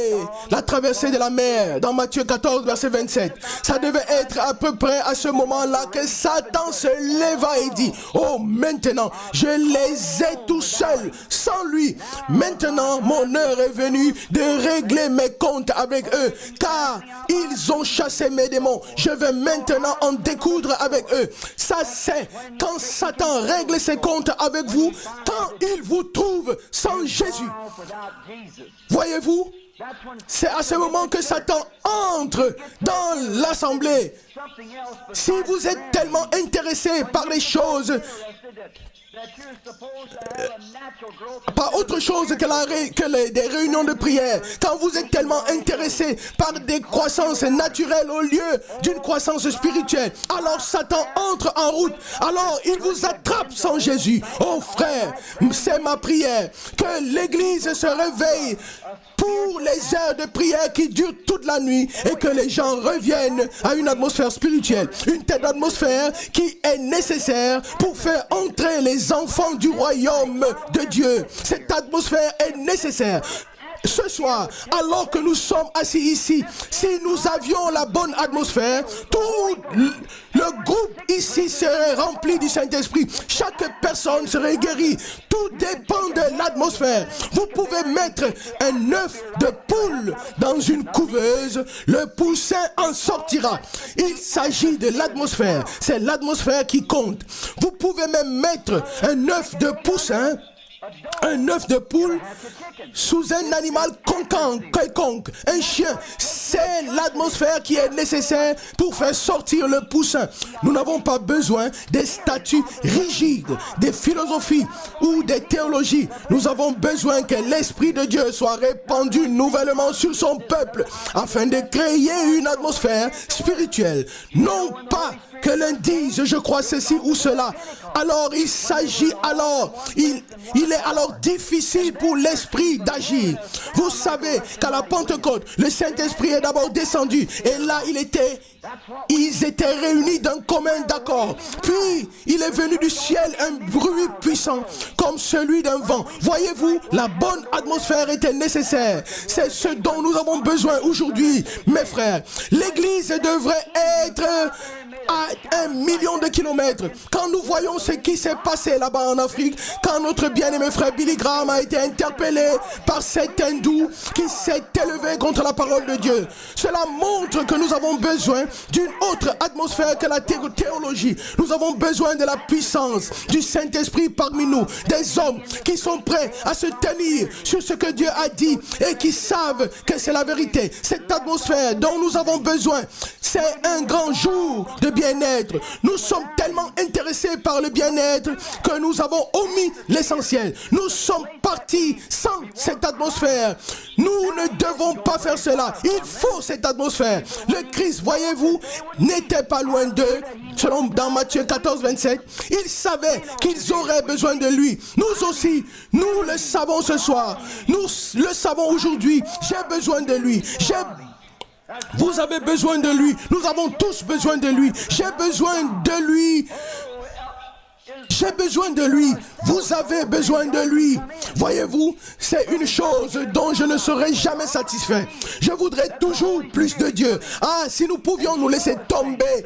la traversée de la mer dans Matthieu 14, verset 27. Ça devait être à peu près à ce moment-là que Satan se leva et dit, oh maintenant, je les ai tout seuls, sans lui. Maintenant, mon heure est venue de régler mes comptes avec eux, car ils ont chassé mes démons. Je vais maintenant en découdre avec eux. Ça c'est quand Satan règle ses comptes avec vous, quand il vous trouve sans Jésus. Voyez-vous, c'est à ce moment que Satan entre dans l'assemblée. Si vous êtes tellement intéressé par les choses, pas autre chose que des réunions de prière, quand vous êtes tellement intéressé par des croissances naturelles au lieu d'une croissance spirituelle, alors Satan entre en route, alors il vous attrape sans Jésus. Oh frère, c'est ma prière que l'Église se réveille pour les heures de prière qui durent toute la nuit et que les gens reviennent à une atmosphère spirituelle, une telle atmosphère qui est nécessaire pour faire entrer les enfants du royaume de Dieu. Cette atmosphère est nécessaire. Ce soir, alors que nous sommes assis ici, si nous avions la bonne atmosphère, tout le groupe ici serait rempli du Saint-Esprit. Chaque personne serait guérie. Tout dépend de l'atmosphère. Vous pouvez mettre un œuf de poule dans une couveuse, le poussin en sortira. Il s'agit de l'atmosphère. C'est l'atmosphère qui compte. Vous pouvez même mettre un œuf de poussin, un œuf de poule sous un animal quelconque, un chien. C'est l'atmosphère qui est nécessaire pour faire sortir le poussin. Nous n'avons pas besoin des statuts rigides, des philosophies ou des théologies. Nous avons besoin que l'Esprit de Dieu soit répandu nouvellement sur son peuple afin de créer une atmosphère spirituelle. Non pas que l'un dise je crois ceci ou cela. Alors il s'agit il est alors difficile pour l'Esprit d'agir. Vous savez qu'à la Pentecôte, le Saint-Esprit est d'abord descendu et là ils étaient réunis d'un commun d'accord. Puis il est venu du ciel un bruit puissant comme celui d'un vent. Voyez-vous, la bonne atmosphère était nécessaire. C'est ce dont nous avons besoin aujourd'hui, mes frères. L'Église devrait être à 1 million de kilomètres. Quand nous voyons ce qui s'est passé là-bas en Afrique, quand notre bien-aimé frère Billy Graham a été interpellé par cet hindou qui s'est élevé contre la parole de Dieu, cela montre que nous avons besoin d'une autre atmosphère que la théologie. Nous avons besoin de la puissance du Saint-Esprit parmi nous, des hommes qui sont prêts à se tenir sur ce que Dieu a dit et qui savent que c'est la vérité. Cette atmosphère dont nous avons besoin, c'est un grand jour de bien-être. Nous sommes tellement intéressés par le bien-être que nous avons omis l'essentiel. Nous sommes partis sans cette atmosphère. Nous ne devons pas faire cela. Il faut cette atmosphère. Le Christ, voyez-vous, n'était pas loin d'eux. Selon dans Matthieu 14, 27, ils savaient qu'ils auraient besoin de lui. Nous aussi, nous le savons ce soir. Nous le savons aujourd'hui. J'ai besoin de lui. Vous avez besoin de lui. Nous avons tous besoin de lui. J'ai besoin de lui J'ai besoin de lui. Vous avez besoin de lui. Voyez-vous, c'est une chose dont je ne serai jamais satisfait. Je voudrais toujours plus de Dieu. Ah, si nous pouvions nous laisser tomber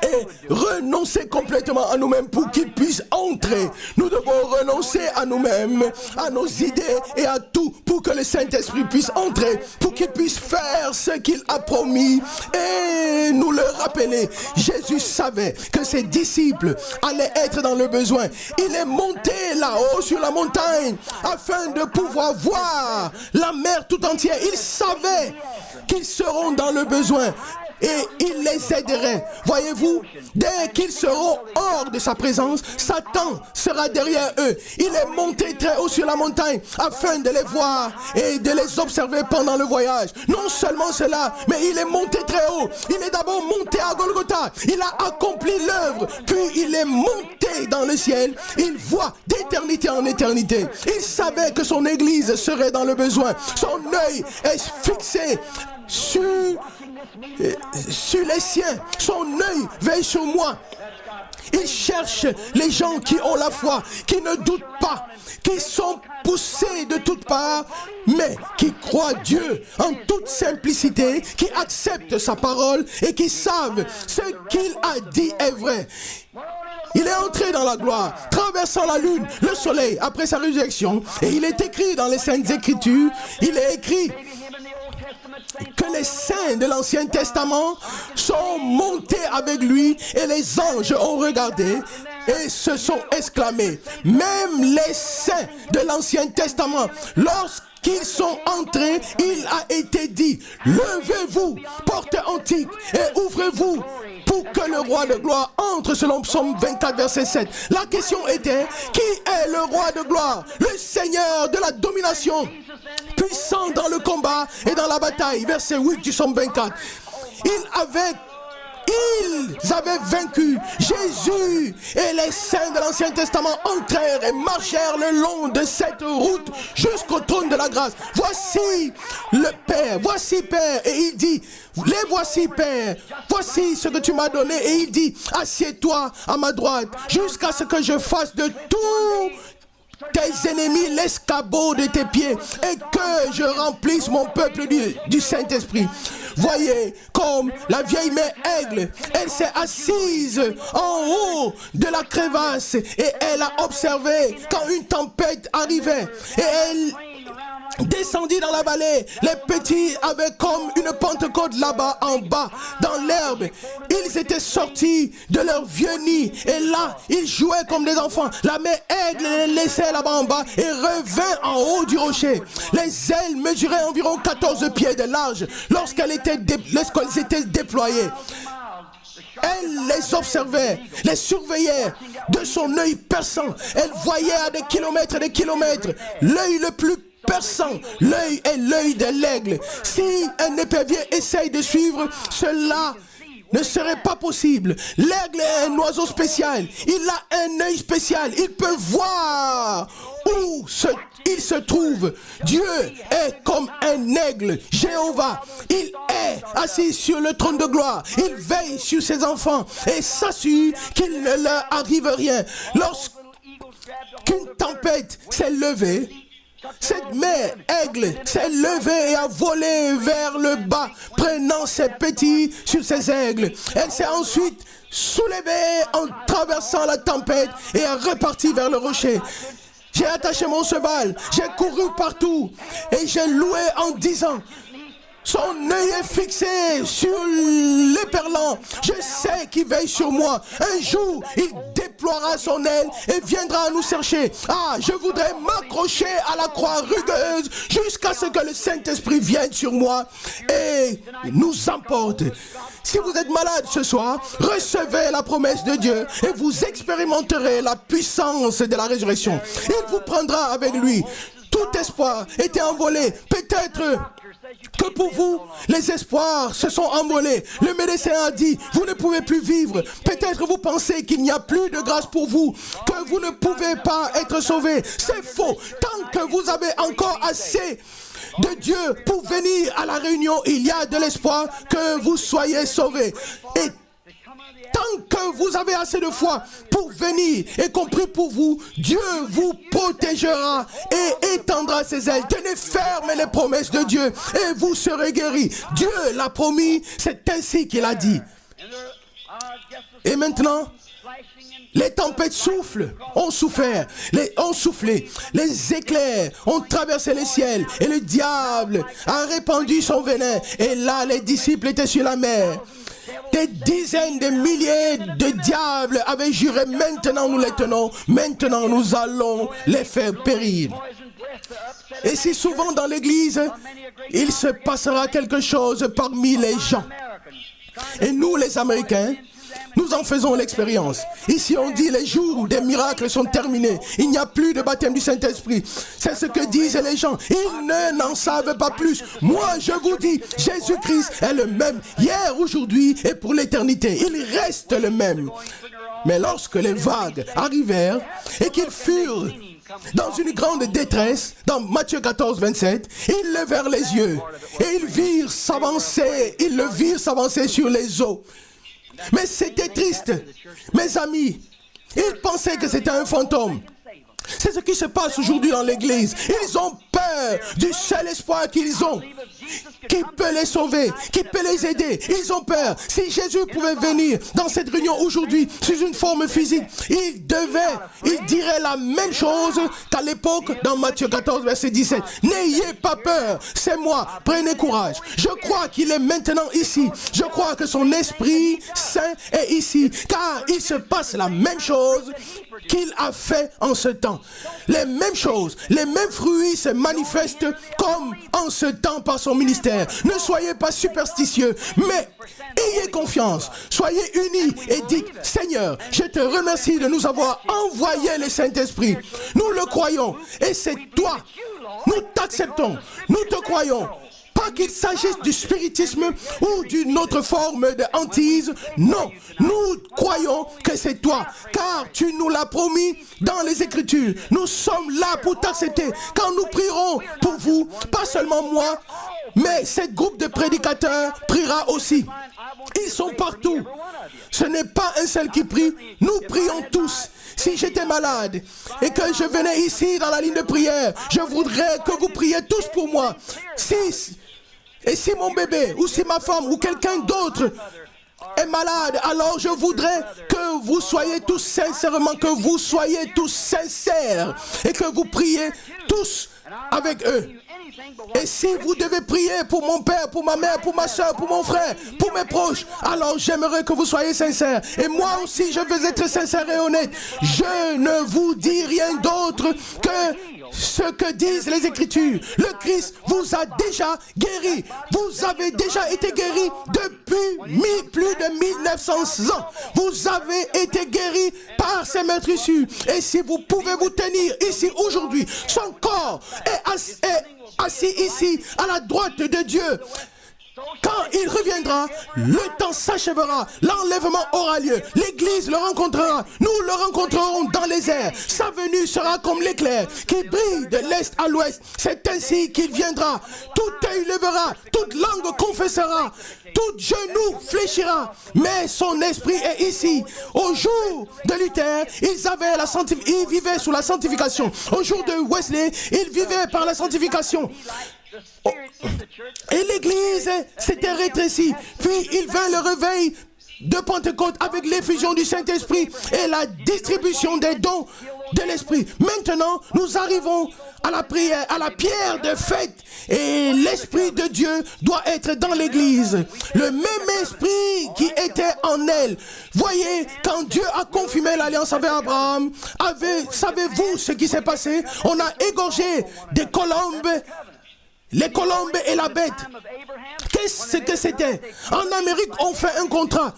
et renoncer complètement à nous-mêmes pour qu'il puisse entrer. Nous devons renoncer à nous-mêmes, à nos idées et à tout pour que le Saint-Esprit puisse entrer, pour qu'il puisse faire ce qu'il a promis et nous le rappeler. Jésus savait que ses disciples allaient être dans le besoin. Il est monté là-haut sur la montagne afin de pouvoir voir la mer tout entière. Il savait qu'ils seront dans le besoin. Et il les aiderait. Voyez-vous, dès qu'ils seront hors de sa présence, Satan sera derrière eux. Il est monté très haut sur la montagne afin de les voir et de les observer pendant le voyage. Non seulement cela, mais il est monté très haut. Il est d'abord monté à Golgotha. Il a accompli l'œuvre, puis il est monté dans le ciel. Il voit d'éternité en éternité. Il savait que son église serait dans le besoin. Son œil est fixé sur les siens. Son œil veille sur moi. Il cherche les gens qui ont la foi, qui ne doutent pas, qui sont poussés de toutes parts, mais qui croient Dieu en toute simplicité, qui acceptent sa parole et qui savent ce qu'il a dit est vrai. Il est entré dans la gloire, traversant la lune, le soleil, après sa résurrection. Et il est écrit dans les Saintes Écritures, il est écrit que les saints de l'Ancien Testament sont montés avec lui et les anges ont regardé et se sont exclamés. Même les saints de l'Ancien Testament, lorsqu'ils sont entrés, il a été dit, levez-vous, portes antiques et ouvrez-vous pour que le roi de gloire entre, selon Psaume 24, verset 7. La question était, qui est le roi de gloire? Le Seigneur de la domination, puissant dans le combat et dans la bataille. Verset 8 du Psaume 24. Ils avaient vaincu. Jésus et les saints de l'Ancien Testament entrèrent et marchèrent le long de cette route jusqu'au trône de la grâce. Voici le Père, voici Père. Et il dit, les voici Père, voici ce que tu m'as donné. Et il dit, assieds-toi à ma droite jusqu'à ce que je fasse de tout tes ennemis l'escabeau de tes pieds et que je remplisse mon peuple du Saint-Esprit. Voyez comme la vieille mère aigle, elle s'est assise en haut de la crevasse et elle a observé quand une tempête arrivait et elle descendit dans la vallée. Les petits avaient comme une Pentecôte là-bas en bas dans l'herbe. Ils étaient sortis de leur vieux nid et là ils jouaient comme des enfants. La mère aigle les laissait là-bas en bas et revint en haut du rocher. Les ailes mesuraient environ 14 pieds de large lorsqu'elles étaient déployées. Elle les observait, les surveillait de son œil perçant. Elle voyait à des kilomètres et des kilomètres. L'œil le plus perçant, l'œil est l'œil de l'aigle. Si un épervier essaye de suivre, cela ne serait pas possible. L'aigle est un oiseau spécial. Il a un œil spécial. Il peut voir où il se trouve. Dieu est comme un aigle. Jéhovah, il est assis sur le trône de gloire. Il veille sur ses enfants et s'assure qu'il ne leur arrive rien. Lorsqu'une tempête s'est levée, cette mère aigle s'est levée et a volé vers le bas, prenant ses petits sur ses aigles. Elle s'est ensuite soulevée en traversant la tempête et est repartie vers le rocher. J'ai attaché mon cheval, j'ai couru partout et j'ai loué en disant, son œil est fixé sur l'éperlan. Je sais qu'il veille sur moi. Un jour, il déploiera son aile et viendra nous chercher. Ah, je voudrais m'accrocher à la croix rugueuse jusqu'à ce que le Saint-Esprit vienne sur moi et nous emporte. Si vous êtes malade ce soir, recevez la promesse de Dieu et vous expérimenterez la puissance de la résurrection. Il vous prendra avec lui. Tout espoir était envolé. Peut-être que pour vous, les espoirs se sont envolés. Le médecin a dit, vous ne pouvez plus vivre. Peut-être vous pensez qu'il n'y a plus de grâce pour vous, que vous ne pouvez pas être sauvé. C'est faux. Tant que vous avez encore assez de Dieu pour venir à la réunion, il y a de l'espoir que vous soyez sauvés. Et tant que que vous avez assez de foi pour venir et qu'on prie pour vous, Dieu vous protégera et étendra ses ailes. Tenez ferme les promesses de Dieu et vous serez guéris. Dieu l'a promis, c'est ainsi qu'il a dit. Et maintenant, les tempêtes soufflent, ont souffert, ont soufflé, les éclairs ont traversé les ciels et le diable a répandu son venin. Et là, les disciples étaient sur la mer. Des dizaines de milliers de diables avaient juré, maintenant nous les tenons, maintenant nous allons les faire périr. Et si souvent dans l'église, il se passera quelque chose parmi les gens. Et nous les Américains, nous en faisons l'expérience. Ici on dit les jours des miracles sont terminés. Il n'y a plus de baptême du Saint-Esprit. C'est ce que disent les gens. Ils n'en savent pas plus. Moi je vous dis, Jésus-Christ est le même hier, aujourd'hui et pour l'éternité. Il reste le même. Mais lorsque les vagues arrivèrent et qu'ils furent dans une grande détresse, dans Matthieu 14, 27, ils levèrent les yeux et ils le virent s'avancer sur les eaux. Mais c'était triste, mes amis. Ils pensaient que c'était un fantôme. C'est ce qui se passe aujourd'hui dans l'église. Ils ont peur du seul espoir qu'ils ont, qui peut les sauver, qui peut les aider. Ils ont peur. Si Jésus pouvait venir dans cette réunion aujourd'hui sous une forme physique, il dirait la même chose qu'à l'époque dans Matthieu 14, verset 17. N'ayez pas peur, c'est moi, prenez courage. Je crois qu'il est maintenant ici. Je crois que son Esprit Saint est ici, car il se passe la même chose qu'il a fait en ce temps. Les mêmes choses, les mêmes fruits se manifestent comme en ce temps par son ministère. Ne soyez pas superstitieux, mais ayez confiance. Soyez unis et dites, Seigneur, je te remercie de nous avoir envoyé le Saint-Esprit. Nous le croyons et c'est toi. Nous t'acceptons, nous te croyons. Pas qu'il s'agisse du spiritisme ou d'une autre forme de hantise. Non, nous croyons que c'est toi, car tu nous l'as promis dans les Écritures. Nous sommes là pour t'accepter. Quand nous prierons pour vous, pas seulement moi, mais ce groupe de prédicateurs priera aussi. Ils sont partout. Ce n'est pas un seul qui prie, nous prions tous. Si j'étais malade et que je venais ici dans la ligne de prière, je voudrais que vous priez tous pour moi. Et si mon bébé, ou si ma femme, ou quelqu'un d'autre est malade, alors je voudrais que vous soyez tous sincèrement, que vous soyez tous sincères et que vous priez tous avec eux. Et si vous devez prier pour mon père, pour ma mère, pour ma soeur, pour mon frère, pour mes proches, alors j'aimerais que vous soyez sincères. Et moi aussi, je veux être sincère et honnête. Je ne vous dis rien d'autre que ce que disent les Écritures. Le Christ vous a déjà guéri. Vous avez déjà été guéri depuis plus de 1900 ans. Vous avez été guéri par ces meurtrissures. Et si vous pouvez vous tenir ici aujourd'hui, son corps est assis ici à la droite de Dieu. Quand il reviendra, le temps s'achèvera, l'enlèvement aura lieu, l'église le rencontrera, nous le rencontrerons dans les airs. Sa venue sera comme l'éclair qui brille de l'est à l'ouest. C'est ainsi qu'il viendra. Tout œil levera, toute langue confessera, tout genou fléchira. Mais son esprit est ici. Au jour de Luther, ils vivaient sous la sanctification. Au jour de Wesley, ils vivaient par la sanctification. Et l'église s'était rétrécie. Puis il vint le réveil de Pentecôte avec l'effusion du Saint-Esprit et la distribution des dons de l'Esprit. Maintenant, nous arrivons à la prière, à la pierre de fête. Et l'Esprit de Dieu doit être dans l'église. Le même Esprit qui était en elle. Voyez, quand Dieu a confirmé l'alliance avec Abraham, savez-vous ce qui s'est passé? On a égorgé des colombes. Les colombes et la bête. Qu'est-ce que c'était? En Amérique, on fait un contrat.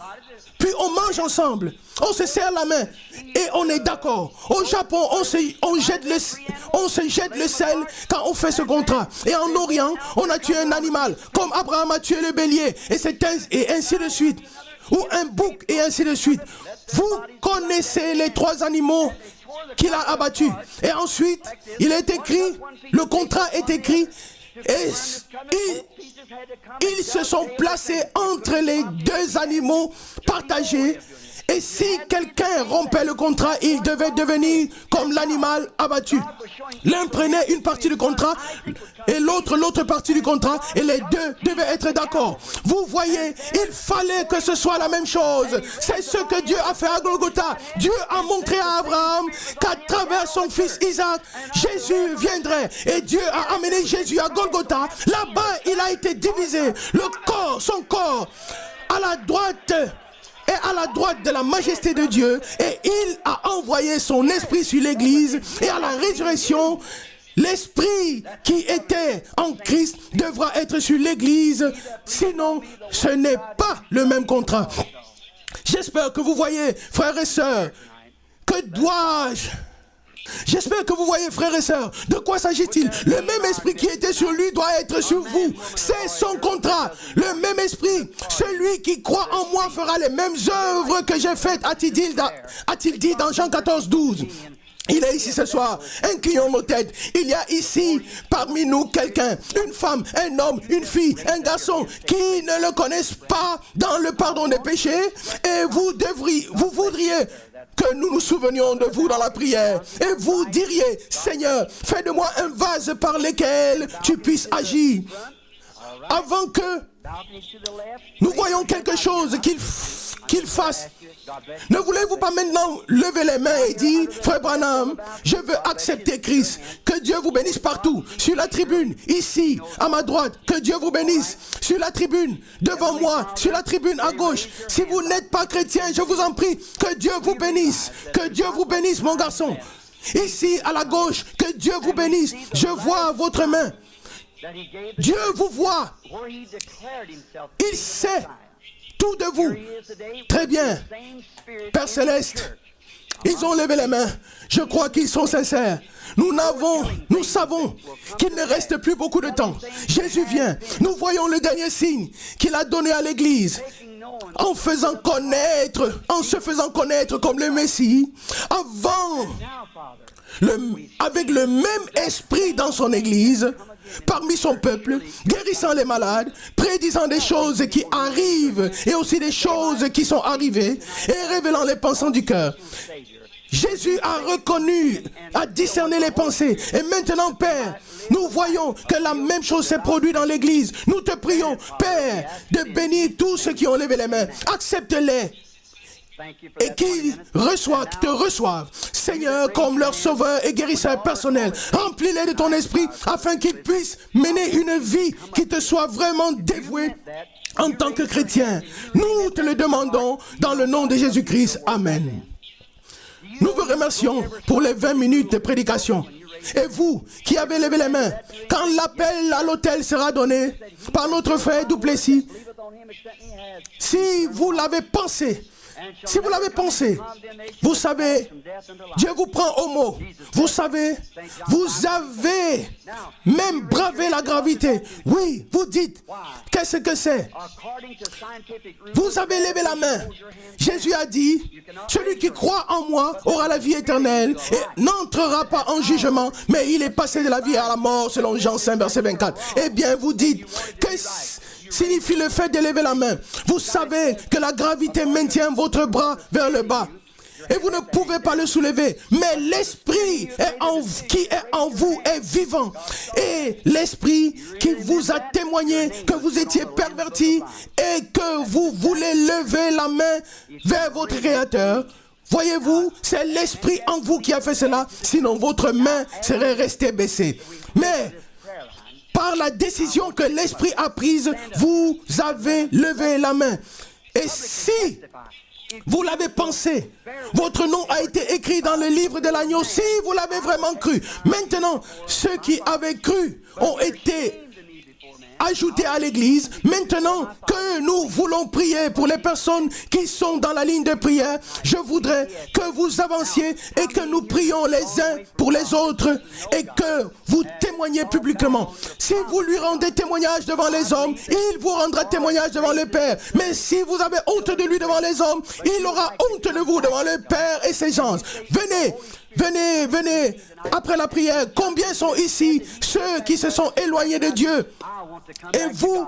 Puis on mange ensemble. On se serre la main. Et on est d'accord. Au Japon, on se jette le sel quand on fait ce contrat. Et en Orient, on a tué un animal. Comme Abraham a tué le bélier. Et ainsi de suite. Ou un bouc et ainsi de suite. Vous connaissez les 3 animaux qu'il a abattus. Et ensuite, il est écrit, le contrat est écrit. Et ils se sont placés entre les 2 animaux partagés Et si quelqu'un rompait le contrat, il devait devenir comme l'animal abattu. L'un prenait une partie du contrat et l'autre partie du contrat, et les deux devaient être d'accord. Vous voyez, il fallait que ce soit la même chose. C'est ce que Dieu a fait à Golgotha. Dieu a montré à Abraham qu'à travers son fils Isaac, Jésus viendrait. Et Dieu a amené Jésus à Golgotha. Là-bas, il a été divisé. Le corps, son corps, à la droite et à la droite de la majesté de Dieu, et il a envoyé son esprit sur l'église, et à la résurrection, l'esprit qui était en Christ devra être sur l'église, sinon ce n'est pas le même contrat. J'espère que vous voyez, frères et sœurs, que dois-je... J'espère que vous voyez, frères et sœurs, de quoi s'agit-il? Le même esprit qui était sur lui doit être sur vous. C'est son contrat. Le même esprit. Celui qui croit en moi fera les mêmes œuvres que j'ai faites, a-t-il dit dans Jean 14, 12. Il est ici ce soir. Inclinons nos têtes. Il y a ici parmi nous quelqu'un, une femme, un homme, une fille, un garçon qui ne le connaissent pas dans le pardon des péchés, et vous voudriez que nous nous souvenions de vous dans la prière, et vous diriez: Seigneur, fais de moi un vase par lequel tu puisses agir. Avant que nous voyons quelque chose qu'il fasse, ne voulez-vous pas maintenant lever les mains et dire: Frère Branham, je veux accepter Christ. Que Dieu vous bénisse partout, sur la tribune, ici, à ma droite. Que Dieu vous bénisse, sur la tribune, devant moi, sur la tribune à gauche. Si vous n'êtes pas chrétien, je vous en prie, que Dieu vous bénisse. Que Dieu vous bénisse, mon garçon. Ici, à la gauche, que Dieu vous bénisse. Je vois votre main. Dieu vous voit. Il sait tout de vous. Très bien. Père Céleste, ils ont levé les mains. Je crois qu'ils sont sincères. Nous savons qu'il ne reste plus beaucoup de temps. Jésus vient. Nous voyons le dernier signe qu'il a donné à l'Église. En se faisant connaître comme le Messie, avec le même esprit dans son Église, parmi son peuple, guérissant les malades, prédisant des choses qui arrivent et aussi des choses qui sont arrivées, et révélant les pensées du cœur. Jésus a reconnu, a discerné les pensées. Et maintenant, Père, nous voyons que la même chose s'est produite dans l'Église. Nous te prions, Père, de bénir tous ceux qui ont levé les mains. Accepte-les. Et qu'ils te reçoivent, Seigneur, comme leur sauveur et guérisseur personnel. Remplis-les de ton esprit afin qu'ils puissent mener une vie qui te soit vraiment dévouée en tant que chrétien. Nous te le demandons dans le nom de Jésus-Christ. Amen. Nous vous remercions pour les 20 minutes de prédication. Et vous qui avez levé les mains, quand l'appel à l'autel sera donné par notre frère Duplessis, si vous l'avez pensé, vous savez, Dieu vous prend au mot. Vous savez, vous avez même bravé la gravité. Oui, vous dites, qu'est-ce que c'est? Vous avez levé la main. Jésus a dit, celui qui croit en moi aura la vie éternelle et n'entrera pas en jugement, mais il est passé de la vie à la mort, selon Jean 5, verset 24. Eh bien, vous dites, qu'est-ce signifie le fait de lever la main? Vous savez que la gravité maintient votre bras vers le bas et vous ne pouvez pas le soulever, mais l'esprit qui est en vous est vivant, et l'esprit qui vous a témoigné que vous étiez perverti et que vous voulez lever la main vers votre Créateur. Voyez-vous, c'est l'esprit en vous qui a fait cela, sinon votre main serait restée baissée. Mais par la décision que l'Esprit a prise, vous avez levé la main. Et si vous l'avez pensé, votre nom a été écrit dans le livre de l'agneau, si vous l'avez vraiment cru. Maintenant, ceux qui avaient cru ont été ajoutés à l'église. Maintenant que nous voulons prier pour les personnes qui sont dans la ligne de prière, je voudrais que vous avanciez et que nous prions les uns pour les autres et que vous témoigniez publiquement. Si vous lui rendez témoignage devant les hommes, il vous rendra témoignage devant le Père. Mais si vous avez honte de lui devant les hommes, il aura honte de vous devant le Père et ses gens. Venez, après la prière. Combien sont ici ceux qui se sont éloignés de Dieu? Et vous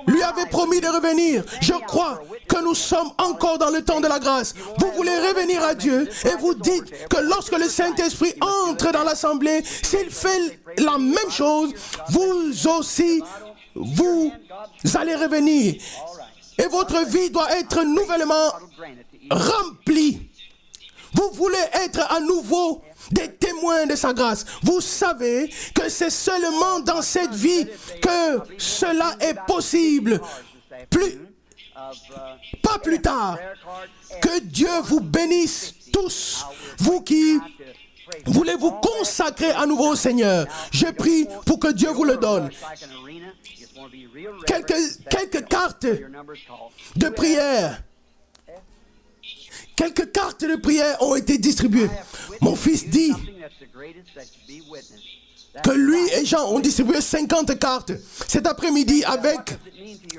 lui avait promis de revenir. Je crois que nous sommes encore dans le temps de la grâce. Vous voulez revenir à Dieu et vous dites que lorsque le Saint-Esprit entre dans l'assemblée, s'il fait la même chose, vous aussi, vous allez revenir. Et votre vie doit être nouvellement remplie. Vous voulez être à nouveau des témoins de sa grâce. Vous savez que c'est seulement dans cette vie que cela est possible. Pas plus tard. Que Dieu vous bénisse tous, vous qui voulez vous consacrer à nouveau au Seigneur. Je prie pour que Dieu vous le donne. Quelques cartes de prière. Quelques cartes de prière ont été distribuées. Mon fils dit que lui et Jean ont distribué 50 cartes cet après-midi avec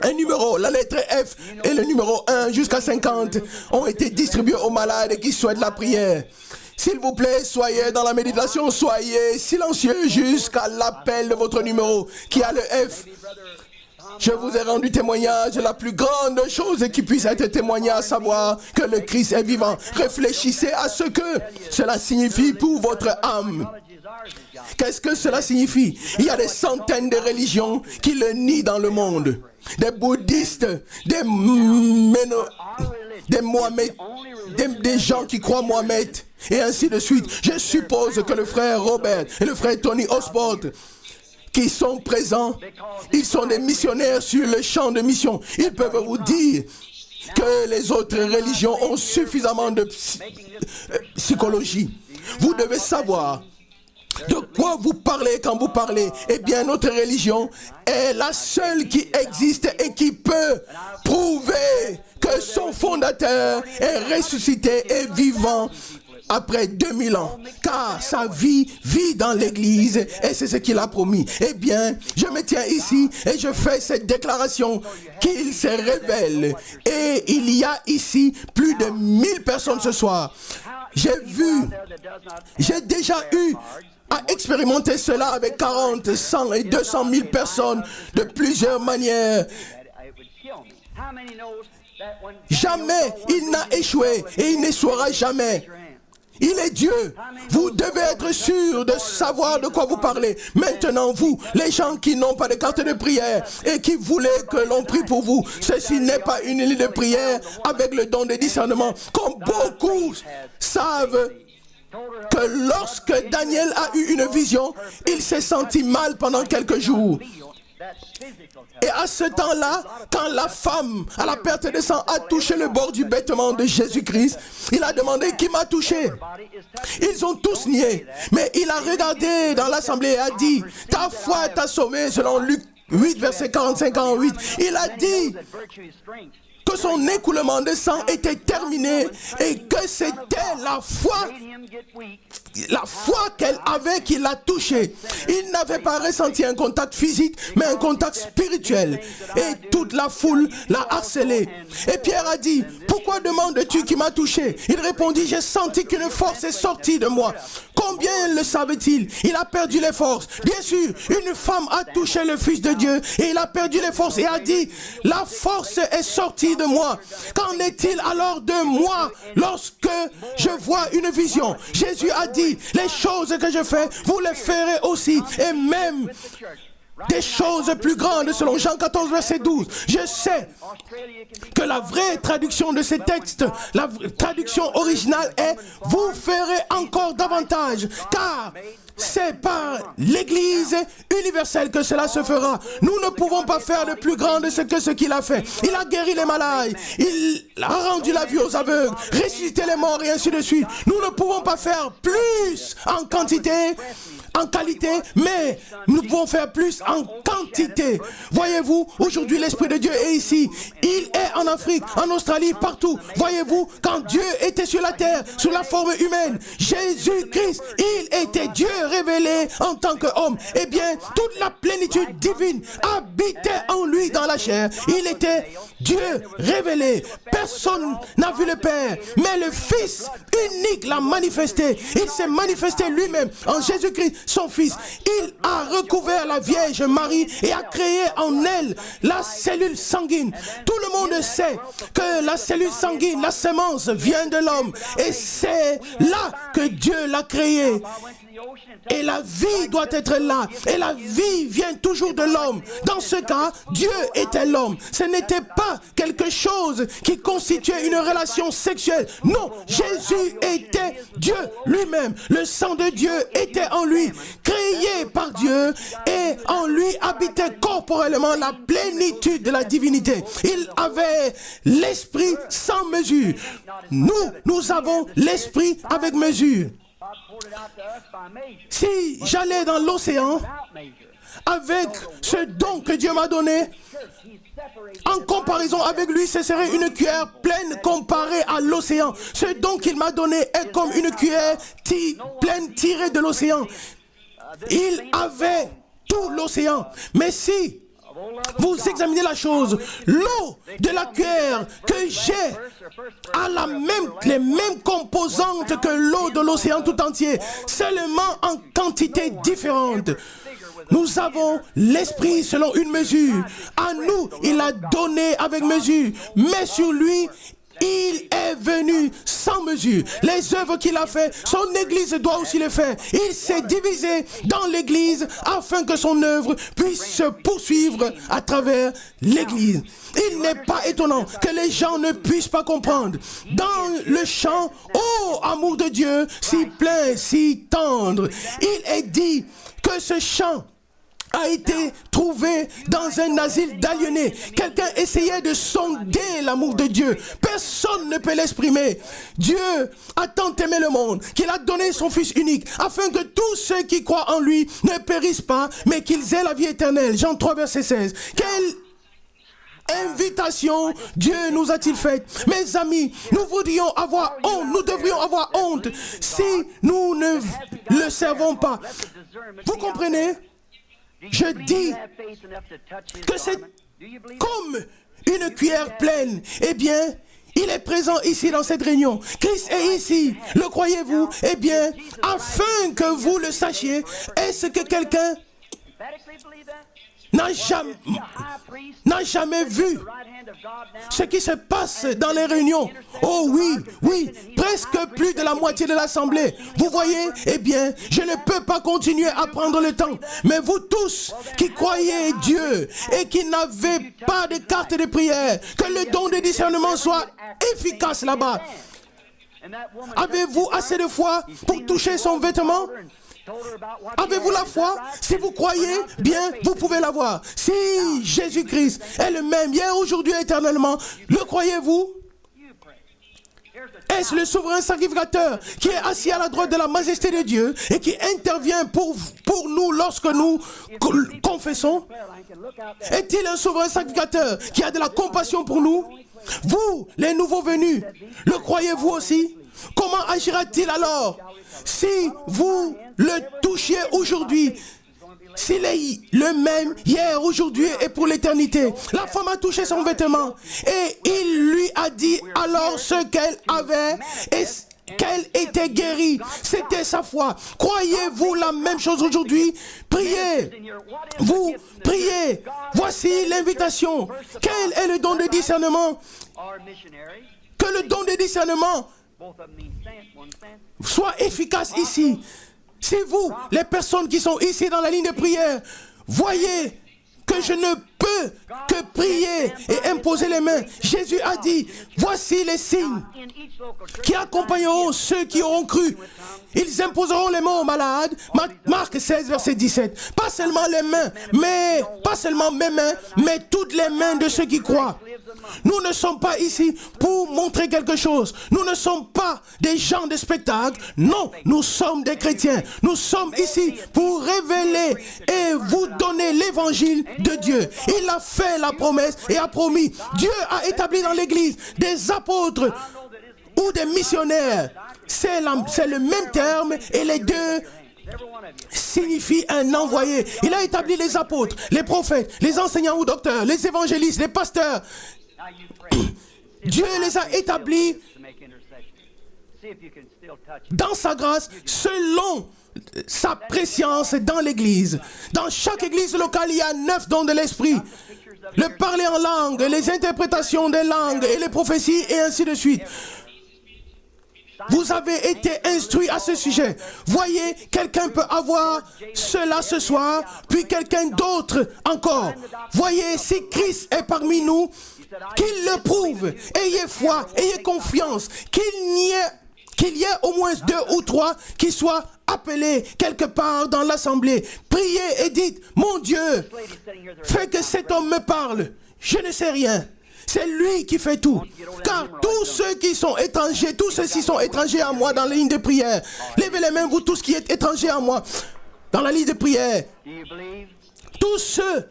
un numéro, la lettre F et le numéro 1 jusqu'à 50 ont été distribués aux malades qui souhaitent la prière. S'il vous plaît, soyez dans la méditation, soyez silencieux jusqu'à l'appel de votre numéro qui a le F. Je vous ai rendu témoignage de la plus grande chose qui puisse être témoignée, à savoir que le Christ est vivant. Réfléchissez à ce que cela signifie pour votre âme. Qu'est-ce que cela signifie? Il y a des centaines de religions qui le nient dans le monde. Des bouddhistes, des gens qui croient Mohamed, et ainsi de suite. Je suppose que le frère Robert et le frère Tony Osborne qui sont présents, ils sont des missionnaires sur le champ de mission. Ils peuvent vous dire que les autres religions ont suffisamment de psychologie. Vous devez savoir de quoi vous parlez quand vous parlez. Eh bien, notre religion est la seule qui existe et qui peut prouver que son fondateur est ressuscité et vivant après 2000 ans, car sa vie vit dans l'église et c'est ce qu'il a promis. Eh bien, je me tiens ici et je fais cette déclaration qu'il se révèle. Et il y a ici plus de 1000 personnes ce soir. J'ai déjà eu à expérimenter cela avec 40, 100 et 200 000 personnes de plusieurs manières. Jamais il n'a échoué et il n'échouera jamais. Il est Dieu. Vous devez être sûr de savoir de quoi vous parlez. Maintenant, vous, les gens qui n'ont pas de carte de prière et qui voulaient que l'on prie pour vous, ceci n'est pas une ligne de prière avec le don de discernement. Comme beaucoup savent que lorsque Daniel a eu une vision, il s'est senti mal pendant quelques jours. Et à ce temps-là, quand la femme, à la perte de sang, a touché le bord du vêtement de Jésus-Christ, il a demandé qui m'a touché. Ils ont tous nié. Mais il a regardé dans l'assemblée et a dit, ta foi t'a sauvé, selon Luc 8, verset 45-48. Il a dit que son écoulement de sang était terminé et que c'était la foi qu'elle avait qui l'a touché. Il n'avait pas ressenti un contact physique, mais un contact spirituel. Et toute la foule l'a harcelé. Et Pierre a dit, pourquoi demandes-tu qui m'a touché? Il répondit, j'ai senti qu'une force est sortie de moi. Combien le savait-il? Il a perdu les forces. Bien sûr, une femme a touché le Fils de Dieu et il a perdu les forces et a dit, la force est sortie de moi. Qu'en est-il alors de moi lorsque je vois une vision? Jésus a dit, les choses que je fais, vous les ferez aussi, et même des choses plus grandes, selon Jean 14, verset 12. Je sais que la vraie traduction de ces textes, la traduction originale est « Vous ferez encore davantage », car c'est par l'Église universelle que cela se fera. Nous ne pouvons pas faire de plus grand que ce qu'il a fait. Il a guéri les malades, il a rendu la vue aux aveugles, ressuscité les morts et ainsi de suite. Nous ne pouvons pas faire plus en quantité, en qualité, mais nous pouvons faire plus en quantité. Voyez-vous, aujourd'hui l'Esprit de Dieu est ici. Il est en Afrique, en Australie, partout. Voyez-vous, quand Dieu était sur la terre, sous la forme humaine, Jésus-Christ, il était Dieu révélé en tant qu'homme. Eh bien, toute la plénitude divine habitait en lui dans la chair. Il était Dieu révélé. Personne n'a vu le Père, mais le Fils unique l'a manifesté. Il s'est manifesté lui-même en Jésus-Christ son Fils. Il a recouvert la Vierge Marie et a créé en elle la cellule sanguine. Tout le monde sait que la cellule sanguine, la sémence vient de l'homme. Et c'est là que Dieu l'a créé. Et la vie doit être là. Et la vie vient toujours de l'homme. Dans ce cas, Dieu était l'homme. Ce n'était pas quelque chose qui constituait une relation sexuelle. Non, Jésus était Dieu lui-même. Le sang de Dieu était en lui, créé par Dieu, et en lui habitait corporellement la plénitude de la divinité. Il avait l'esprit sans mesure. Nous avons l'esprit avec mesure. Si j'allais dans l'océan avec ce don que Dieu m'a donné, en comparaison avec lui, ce serait une cuillère pleine comparée à l'océan. Ce don qu'il m'a donné est comme une cuillère pleine tirée de l'océan. Il avait tout l'océan. Mais si vous examinez la chose, l'eau de la cuillère que j'ai a les mêmes composantes que l'eau de l'océan tout entier, seulement en quantité différente. Nous avons l'esprit selon une mesure. À nous, il a donné avec mesure, mais sur lui, il est venu sans mesure. Les œuvres qu'il a fait, son Église doit aussi les faire. Il s'est divisé dans l'Église afin que son œuvre puisse se poursuivre à travers l'Église. Il n'est pas étonnant que les gens ne puissent pas comprendre. Dans le chant, ô amour de Dieu, si plein, si tendre, il est dit que ce chant a été trouvé dans un asile d'aliénés. Quelqu'un essayait de sonder l'amour de Dieu. Personne ne peut l'exprimer. Dieu a tant aimé le monde qu'il a donné son Fils unique afin que tous ceux qui croient en lui ne périssent pas, mais qu'ils aient la vie éternelle. Jean 3, verset 16. Quelle invitation Dieu nous a-t-il faite? Mes amis, nous devrions avoir honte si nous ne le servons pas. Vous comprenez? Je dis que c'est comme une cuillère pleine. Eh bien, il est présent ici dans cette réunion. Christ est ici. Le croyez-vous? Eh bien, afin que vous le sachiez, est-ce que quelqu'un n'a jamais vu ce qui se passe dans les réunions? Oh oui, presque plus de la moitié de l'assemblée. Vous voyez? Eh bien, je ne peux pas continuer à prendre le temps. Mais vous tous qui croyez Dieu et qui n'avez pas de carte de prière, que le don de discernement soit efficace là-bas. Avez-vous assez de foi pour toucher son vêtement? Avez-vous la foi? Si vous croyez, bien, vous pouvez l'avoir. Si Jésus-Christ est le même hier, aujourd'hui, éternellement, le croyez-vous? Est-ce le souverain sacrificateur qui est assis à la droite de la majesté de Dieu et qui intervient pour nous lorsque nous confessons? Est-il un souverain sacrificateur qui a de la compassion pour nous? Vous, les nouveaux venus, le croyez-vous aussi? Comment agira-t-il alors si vous le touchiez aujourd'hui? S'il est le même hier, aujourd'hui et pour l'éternité. La femme a touché son vêtement et il lui a dit alors ce qu'elle avait et qu'elle était guérie. C'était sa foi. Croyez-vous la même chose aujourd'hui? Priez. Vous priez. Voici l'invitation. Quel est le don de discernement? Que le don de discernement soit efficace ici. Si vous, les personnes qui sont ici dans la ligne de prière, voyez que je ne peux que prier et imposer les mains. Jésus a dit, voici les signes qui accompagneront ceux qui auront cru. Ils imposeront les mains aux malades. Marc 16, verset 17. Pas seulement les mains, pas seulement mes mains, mais toutes les mains de ceux qui croient. Nous ne sommes pas ici pour montrer quelque chose. Nous ne sommes pas des gens de spectacle. Non, nous sommes des chrétiens. Nous sommes ici pour révéler et vous donner l'évangile de Dieu. Il a fait la promesse et a promis. Dieu a établi dans l'église des apôtres ou des missionnaires. C'est le même terme et les deux signifient un envoyé. Il a établi les apôtres, les prophètes, les enseignants ou docteurs, les évangélistes, les pasteurs. Dieu les a établis dans sa grâce, selon sa préscience dans l'église. Dans chaque église locale, il y a 9 dons de l'esprit. Le parler en langue, les interprétations des langues et les prophéties et ainsi de suite. Vous avez été instruit à ce sujet. Voyez, quelqu'un peut avoir cela ce soir, puis quelqu'un d'autre encore. Voyez, si Christ est parmi nous, qu'il le prouve. Ayez foi, ayez confiance, qu'il y ait au moins 2 ou 3 qui soient appelés quelque part dans l'assemblée. Priez et dites, mon Dieu, fais que cet homme me parle. Je ne sais rien. C'est lui qui fait tout. Car tous ceux qui sont étrangers, tous ceux-ci sont étrangers à moi dans la ligne de prière. Levez les mains, vous tous qui êtes étrangers à moi dans la ligne de prière. Tous ceux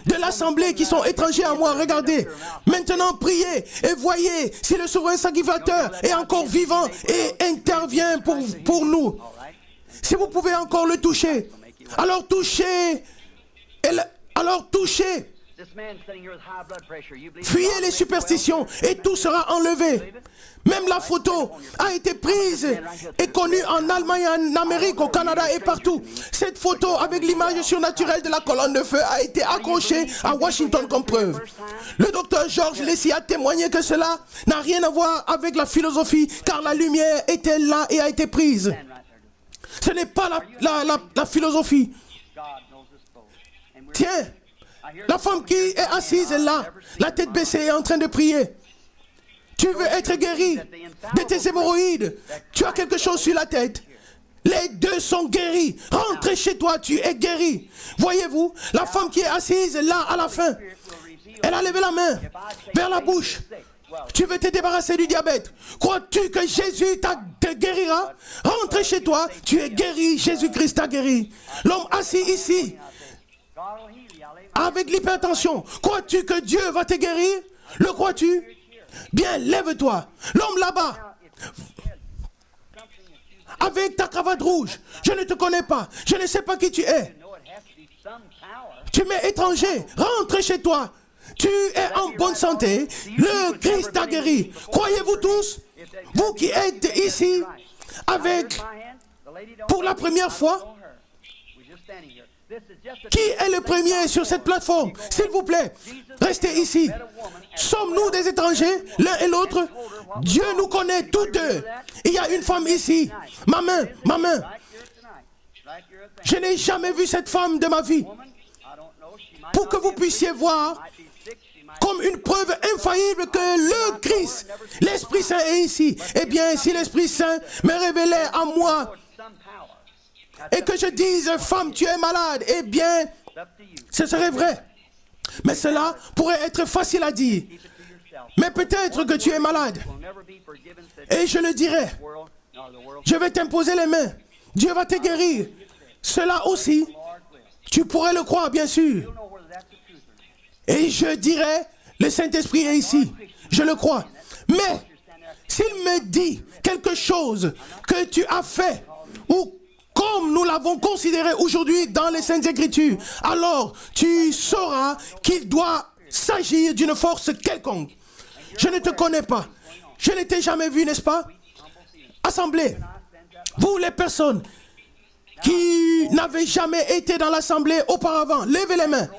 de l'assemblée qui sont étrangers à moi, regardez. Maintenant, priez et voyez si le souverain sacrificateur est encore vivant et intervient pour nous. Si vous pouvez encore le toucher, alors touchez. Alors touchez. Fuyez les superstitions et tout sera enlevé. Même la photo a été prise et connue en Allemagne, en Amérique, au Canada et partout. Cette photo avec l'image surnaturelle de la colonne de feu a été accrochée à Washington comme preuve. Le docteur George Lacey a témoigné que cela n'a rien à voir avec la philosophie car la lumière était là et a été prise. Ce n'est pas la philosophie. Tiens. La femme qui est assise là, la tête baissée, est en train de prier. Tu veux être guéri de tes hémorroïdes. Tu as quelque chose sur la tête. Les 2 sont guéris. Rentre chez toi, tu es guéri. Voyez-vous, la femme qui est assise là à la fin, elle a levé la main vers la bouche. Tu veux te débarrasser du diabète. Crois-tu que Jésus te guérira? Rentre chez toi, tu es guéri. Jésus-Christ t'a guéri. L'homme assis ici, avec l'hypertension, crois-tu que Dieu va te guérir? Le crois-tu? Bien, lève-toi. L'homme là-bas, avec ta cravate rouge, je ne te connais pas, je ne sais pas qui tu es. Tu m'es étranger, rentre chez toi. Tu es en bonne santé, le Christ t'a guéri. Croyez-vous tous? Vous qui êtes ici, pour la première fois, qui est le premier sur cette plateforme? S'il vous plaît, restez ici. Sommes-nous des étrangers, l'un et l'autre? Dieu nous connaît tous deux. Il y a une femme ici. Ma main. Je n'ai jamais vu cette femme de ma vie. Pour que vous puissiez voir, comme une preuve infaillible que le Christ, l'Esprit Saint est ici. Eh bien, si l'Esprit Saint me révélait à moi, et que je dise, femme, tu es malade, eh bien, ce serait vrai. Mais cela pourrait être facile à dire. Mais peut-être que tu es malade. Et je le dirai. Je vais t'imposer les mains. Dieu va te guérir. Cela aussi, tu pourrais le croire, bien sûr. Et je dirais, le Saint-Esprit est ici. Je le crois. Mais, s'il me dit quelque chose que tu as fait, ou comme nous l'avons considéré aujourd'hui dans les Saintes Écritures, alors tu sauras qu'il doit s'agir d'une force quelconque. Je ne te connais pas. Je ne t'ai jamais vu, n'est-ce pas? Assemblée, vous les personnes qui n'avaient jamais été dans l'assemblée auparavant, levez les mains.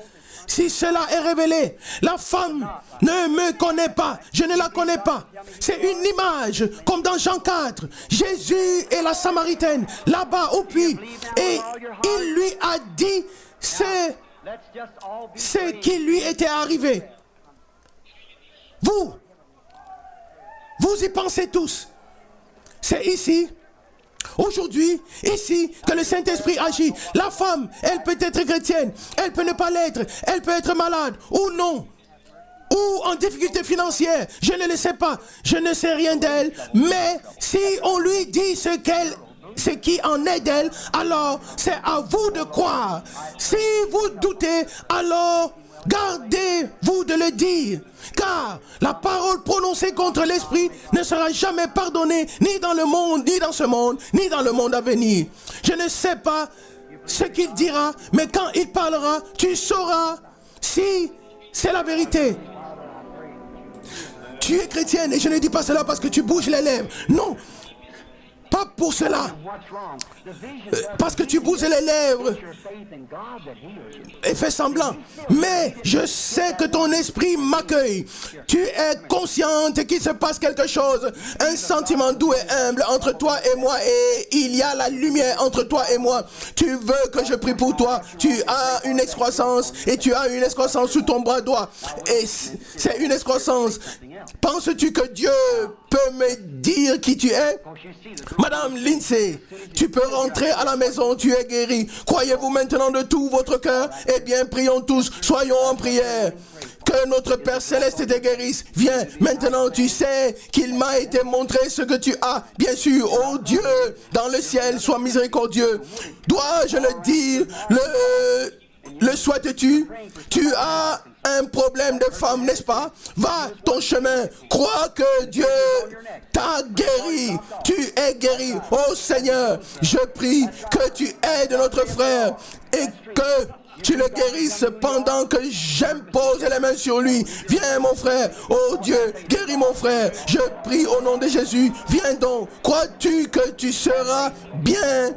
Si cela est révélé, la femme ne me connaît pas, je ne la connais pas. C'est une image, comme dans Jean 4. Jésus et la Samaritaine, là-bas au puits. Et il lui a dit ce qui lui était arrivé. Vous y pensez tous. C'est ici. Aujourd'hui, ici, que le Saint-Esprit agit. La femme, elle peut être chrétienne, elle peut ne pas l'être, elle peut être malade ou non, ou en difficulté financière, je ne le sais pas, je ne sais rien d'elle, mais si on lui dit ce qui en est d'elle, alors c'est à vous de croire. Si vous doutez, alors gardez-vous de le dire, car la parole prononcée contre l'esprit ne sera jamais pardonnée, ni dans le monde, ni dans ce monde, ni dans le monde à venir. Je ne sais pas ce qu'il dira, mais quand il parlera, tu sauras si c'est la vérité. Tu es chrétienne, et je ne dis pas cela parce que tu bouges les lèvres. Non, pour cela. Parce que tu bouges les lèvres et fais semblant. Mais je sais que ton esprit m'accueille. Tu es consciente qu'il se passe quelque chose. Un sentiment doux et humble entre toi et moi. Et il y a la lumière entre toi et moi. Tu veux que je prie pour toi. Tu as une excroissance et tu as une excroissance sous ton bras droit. Et c'est une excroissance. Penses-tu que Dieu peut me dire qui tu es? Madame Lindsay, tu peux rentrer à la maison, tu es guérie. Croyez-vous maintenant de tout votre cœur? Eh bien, prions tous, soyons en prière. Que notre Père Céleste te guérisse. Viens, maintenant tu sais qu'il m'a été montré ce que tu as. Bien sûr, oh Dieu, dans le ciel, sois miséricordieux. Dois-je le dire? Le souhaites-tu? Tu as un problème de femme, n'est-ce pas? Va ton chemin. Crois que Dieu t'a guéri. Tu es guéri. Oh Seigneur, je prie que tu aides notre frère et que tu le guérisses pendant que j'impose les mains sur lui. Viens mon frère. Oh Dieu, guéris mon frère. Je prie au nom de Jésus. Viens donc. Crois-tu que tu seras bien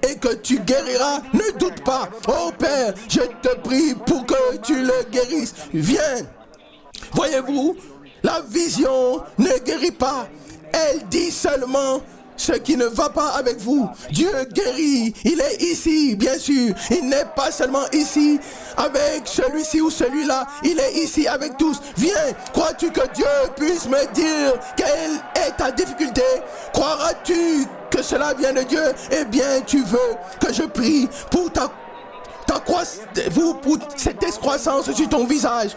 et que tu guériras? Ne doute pas. Oh Père, je te prie pour que tu le guérisses. Viens. Voyez-vous, la vision ne guérit pas. Elle dit seulement ce qui ne va pas avec vous. Dieu guérit. Il est ici, bien sûr. Il n'est pas seulement ici avec celui-ci ou celui-là. Il est ici avec tous. Viens. Crois-tu que Dieu puisse me dire quelle est ta difficulté? Croiras-tu que cela vient de Dieu? Eh bien, tu veux que je prie pour pour cette excroissance sur ton visage.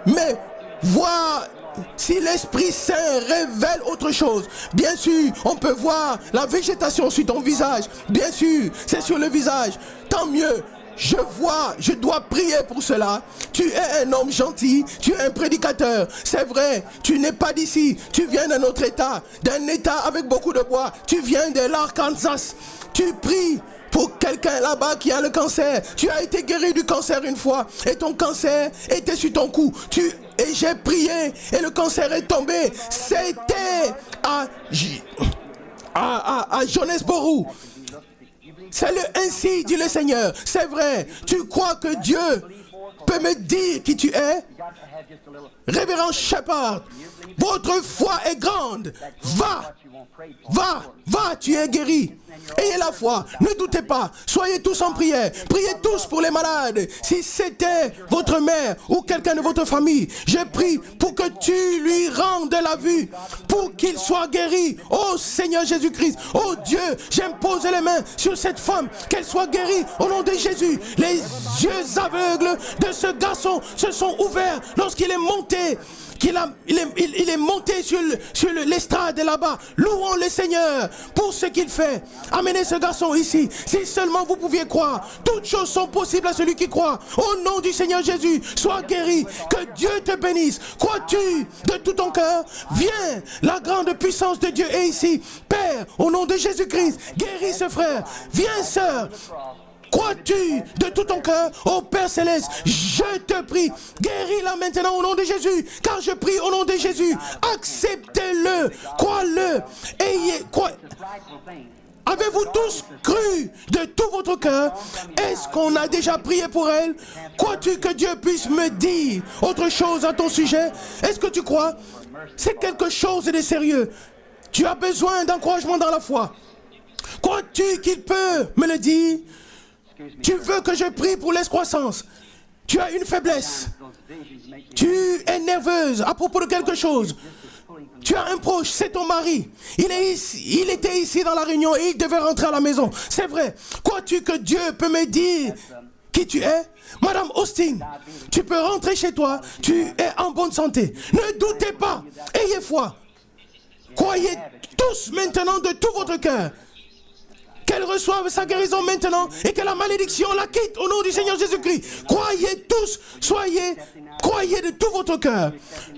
Mais vois si l'Esprit Saint révèle autre chose. Bien sûr, on peut voir la végétation sur ton visage. Bien sûr, c'est sur le visage. Tant mieux. Je dois prier pour cela. Tu es un homme gentil, tu es un prédicateur. C'est vrai, tu n'es pas d'ici. Tu viens d'un autre état, d'un état avec beaucoup de bois. Tu viens de l'Arkansas. Tu pries pour quelqu'un là-bas qui a le cancer. Tu as été guéri du cancer une fois et ton cancer était sur ton cou. Et j'ai prié et le cancer est tombé. C'était à Jonesboro. C'est ainsi dit le Seigneur. C'est vrai. Tu crois que Dieu peut me dire qui tu es? Révérend Shepard, votre foi est grande. Va, tu es guéri. Ayez la foi, ne doutez pas. Soyez tous en prière. Priez tous pour les malades. Si c'était votre mère ou quelqu'un de votre famille, je prie pour que tu lui rendes la vue, pour qu'il soit guéri. Oh Seigneur Jésus-Christ, oh Dieu, j'impose les mains sur cette femme, qu'elle soit guérie au nom de Jésus. Les yeux aveugles de ce garçon se sont ouverts lorsqu'il est monté. Il est monté sur l'estrade là-bas. Louons le Seigneur pour ce qu'il fait. Amenez ce garçon ici. Si seulement vous pouviez croire. Toutes choses sont possibles à celui qui croit. Au nom du Seigneur Jésus, sois guéri. Que Dieu te bénisse. Crois-tu de tout ton cœur? Viens. La grande puissance de Dieu est ici. Père, au nom de Jésus-Christ, guéris ce frère. Viens, sœur. Crois-tu de tout ton cœur, ô Père Céleste? Je te prie, guéris-la maintenant au nom de Jésus, car je prie au nom de Jésus. Acceptez-le, crois-le, Avez-vous tous cru de tout votre cœur? Est-ce qu'on a déjà prié pour elle? Crois-tu que Dieu puisse me dire autre chose à ton sujet? Est-ce que tu crois? C'est quelque chose de sérieux. Tu as besoin d'encouragement dans la foi. Crois-tu qu'il peut me le dire? Tu veux que je prie pour l'excroissance? Tu as une faiblesse. Tu es nerveuse à propos de quelque chose. Tu as un proche, c'est ton mari. Il était ici dans la réunion et il devait rentrer à la maison. C'est vrai. Crois-tu que Dieu peut me dire qui tu es? Madame Austin, tu peux rentrer chez toi. Tu es en bonne santé. Ne doutez pas. Ayez foi. Croyez tous maintenant de tout votre cœur qu'elle reçoive sa guérison maintenant et que la malédiction la quitte au nom du Seigneur Jésus-Christ. Croyez tous, croyez de tout votre cœur.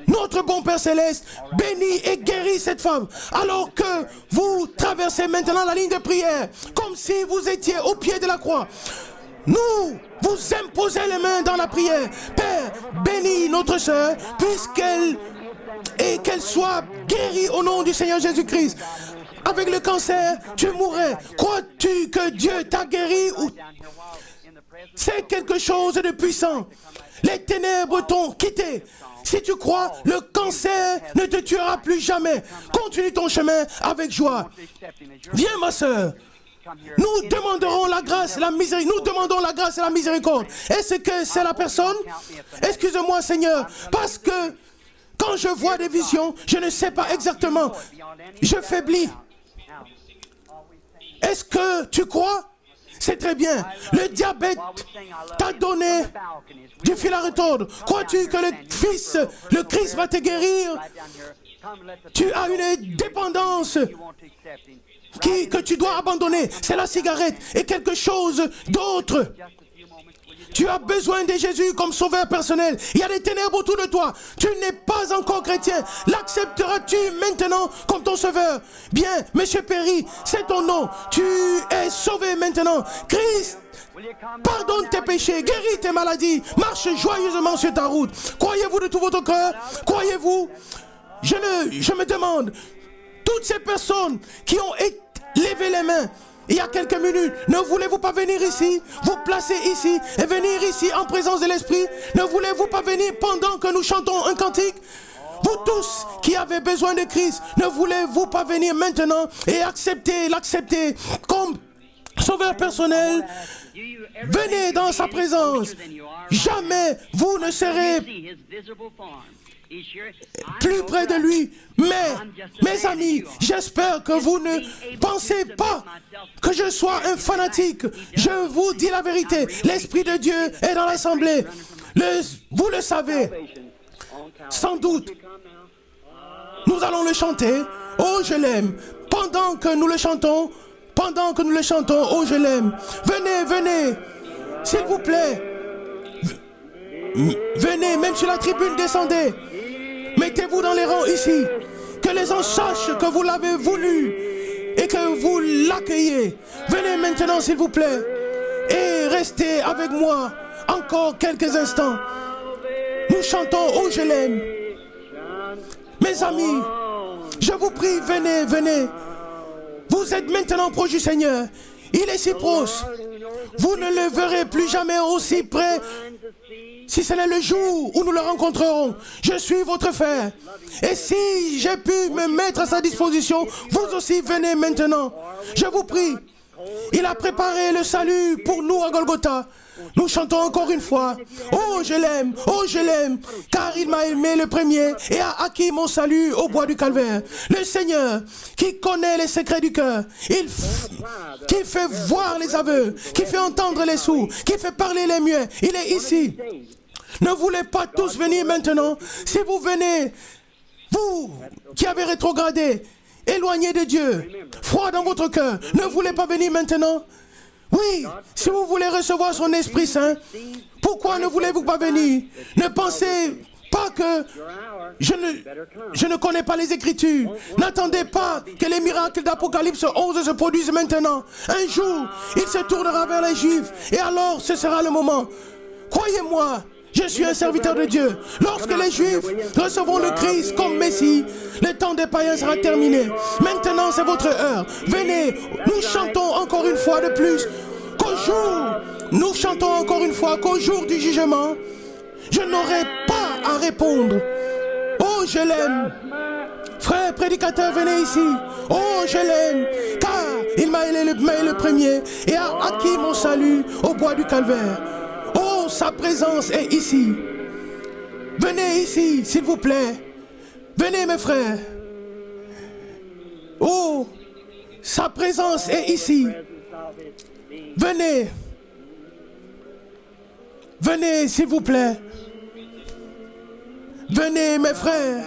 Notre bon Père Céleste bénit et guérit cette femme alors que vous traversez maintenant la ligne de prière comme si vous étiez au pied de la croix. Nous vous imposez les mains dans la prière. Père, bénis notre sœur puisqu'elle soit guérie au nom du Seigneur Jésus-Christ. avec le cancer, tu mourrais. Crois-tu que Dieu t'a guéri ou c'est quelque chose de puissant? Les ténèbres t'ont quitté. Si tu crois, le cancer ne te tuera plus jamais. Continue ton chemin avec joie. Viens, ma sœur. Nous demanderons la grâce et la miséricorde. Nous demandons la grâce et la miséricorde. Est-ce que c'est la personne? Excuse-moi, Seigneur, parce que quand je vois des visions, je ne sais pas exactement. Je faiblis. Est-ce que tu crois? C'est très bien. Le diabète t'a donné du fil à retordre. Crois-tu que le Christ va te guérir? Tu as une dépendance que tu dois abandonner. C'est la cigarette et quelque chose d'autre. Tu as besoin de Jésus comme sauveur personnel. Il y a des ténèbres autour de toi. Tu n'es pas encore chrétien. L'accepteras-tu maintenant comme ton sauveur? Bien, Monsieur Perry, c'est ton nom. Tu es sauvé maintenant. Christ pardonne tes péchés, guéris tes maladies. Marche joyeusement sur ta route. Croyez-vous de tout votre cœur? Croyez-vous? Je me demande, toutes ces personnes qui ont levé les mains il y a quelques minutes, ne voulez-vous pas venir ici, vous placer ici et venir ici en présence de l'Esprit? Ne voulez-vous pas venir pendant que nous chantons un cantique? Vous tous qui avez besoin de Christ, ne voulez-vous pas venir maintenant et l'accepter comme sauveur personnel? Venez dans sa présence. Jamais vous ne serez plus près de lui. Mais, mes amis, j'espère que vous ne pensez pas que je sois un fanatique. Je vous dis la vérité. L'Esprit de Dieu est dans l'assemblée. Vous le savez. Sans doute. Nous allons le chanter. Oh, je l'aime. Pendant que nous le chantons, oh, je l'aime. Venez. S'il vous plaît. Venez, même sur la tribune, descendez. Mettez-vous dans les rangs ici. Que les gens sachent que vous l'avez voulu et que vous l'accueillez. Venez maintenant, s'il vous plaît. Et restez avec moi encore quelques instants. Nous chantons « Oh, je l'aime ». Mes amis, je vous prie, venez. Vous êtes maintenant proche du Seigneur. Il est si proche. Vous ne le verrez plus jamais aussi près. Si ce n'est le jour où nous le rencontrerons, je suis votre frère. Et si j'ai pu me mettre à sa disposition, vous aussi venez maintenant. Je vous prie. Il a préparé le salut pour nous à Golgotha. Nous chantons encore une fois. Oh, je l'aime, car il m'a aimé le premier et a acquis mon salut au bois du Calvaire. Le Seigneur, qui connaît les secrets du cœur, qui fait voir les aveux, qui fait entendre les sourds, qui fait parler les muets, il est ici. Ne voulez pas tous venir maintenant? Si vous venez, vous qui avez rétrogradé, éloigné de Dieu, froid dans votre cœur, ne voulez pas venir maintenant? Oui, si vous voulez recevoir son Esprit Saint, pourquoi ne voulez-vous pas venir? Ne pensez pas que je ne connais pas les Écritures. N'attendez pas que les miracles d'Apocalypse 11 se produisent maintenant. Un jour, il se tournera vers les Juifs et alors ce sera le moment. Croyez-moi, je suis un serviteur de Dieu. Lorsque les Juifs recevront le Christ comme Messie, le temps des païens sera terminé. Maintenant, c'est votre heure. Venez, nous chantons encore une fois de plus nous chantons encore une fois qu'au jour du jugement, je n'aurai pas à répondre. Oh, je l'aime. Frère prédicateur, venez ici. Oh, je l'aime, car il m'a aimé le premier et a acquis mon salut au bois du Calvaire. Oh, sa présence est ici. Venez ici, s'il vous plaît. Venez, mes frères. Oh, sa présence est ici. Venez. Venez, s'il vous plaît. Venez, mes frères.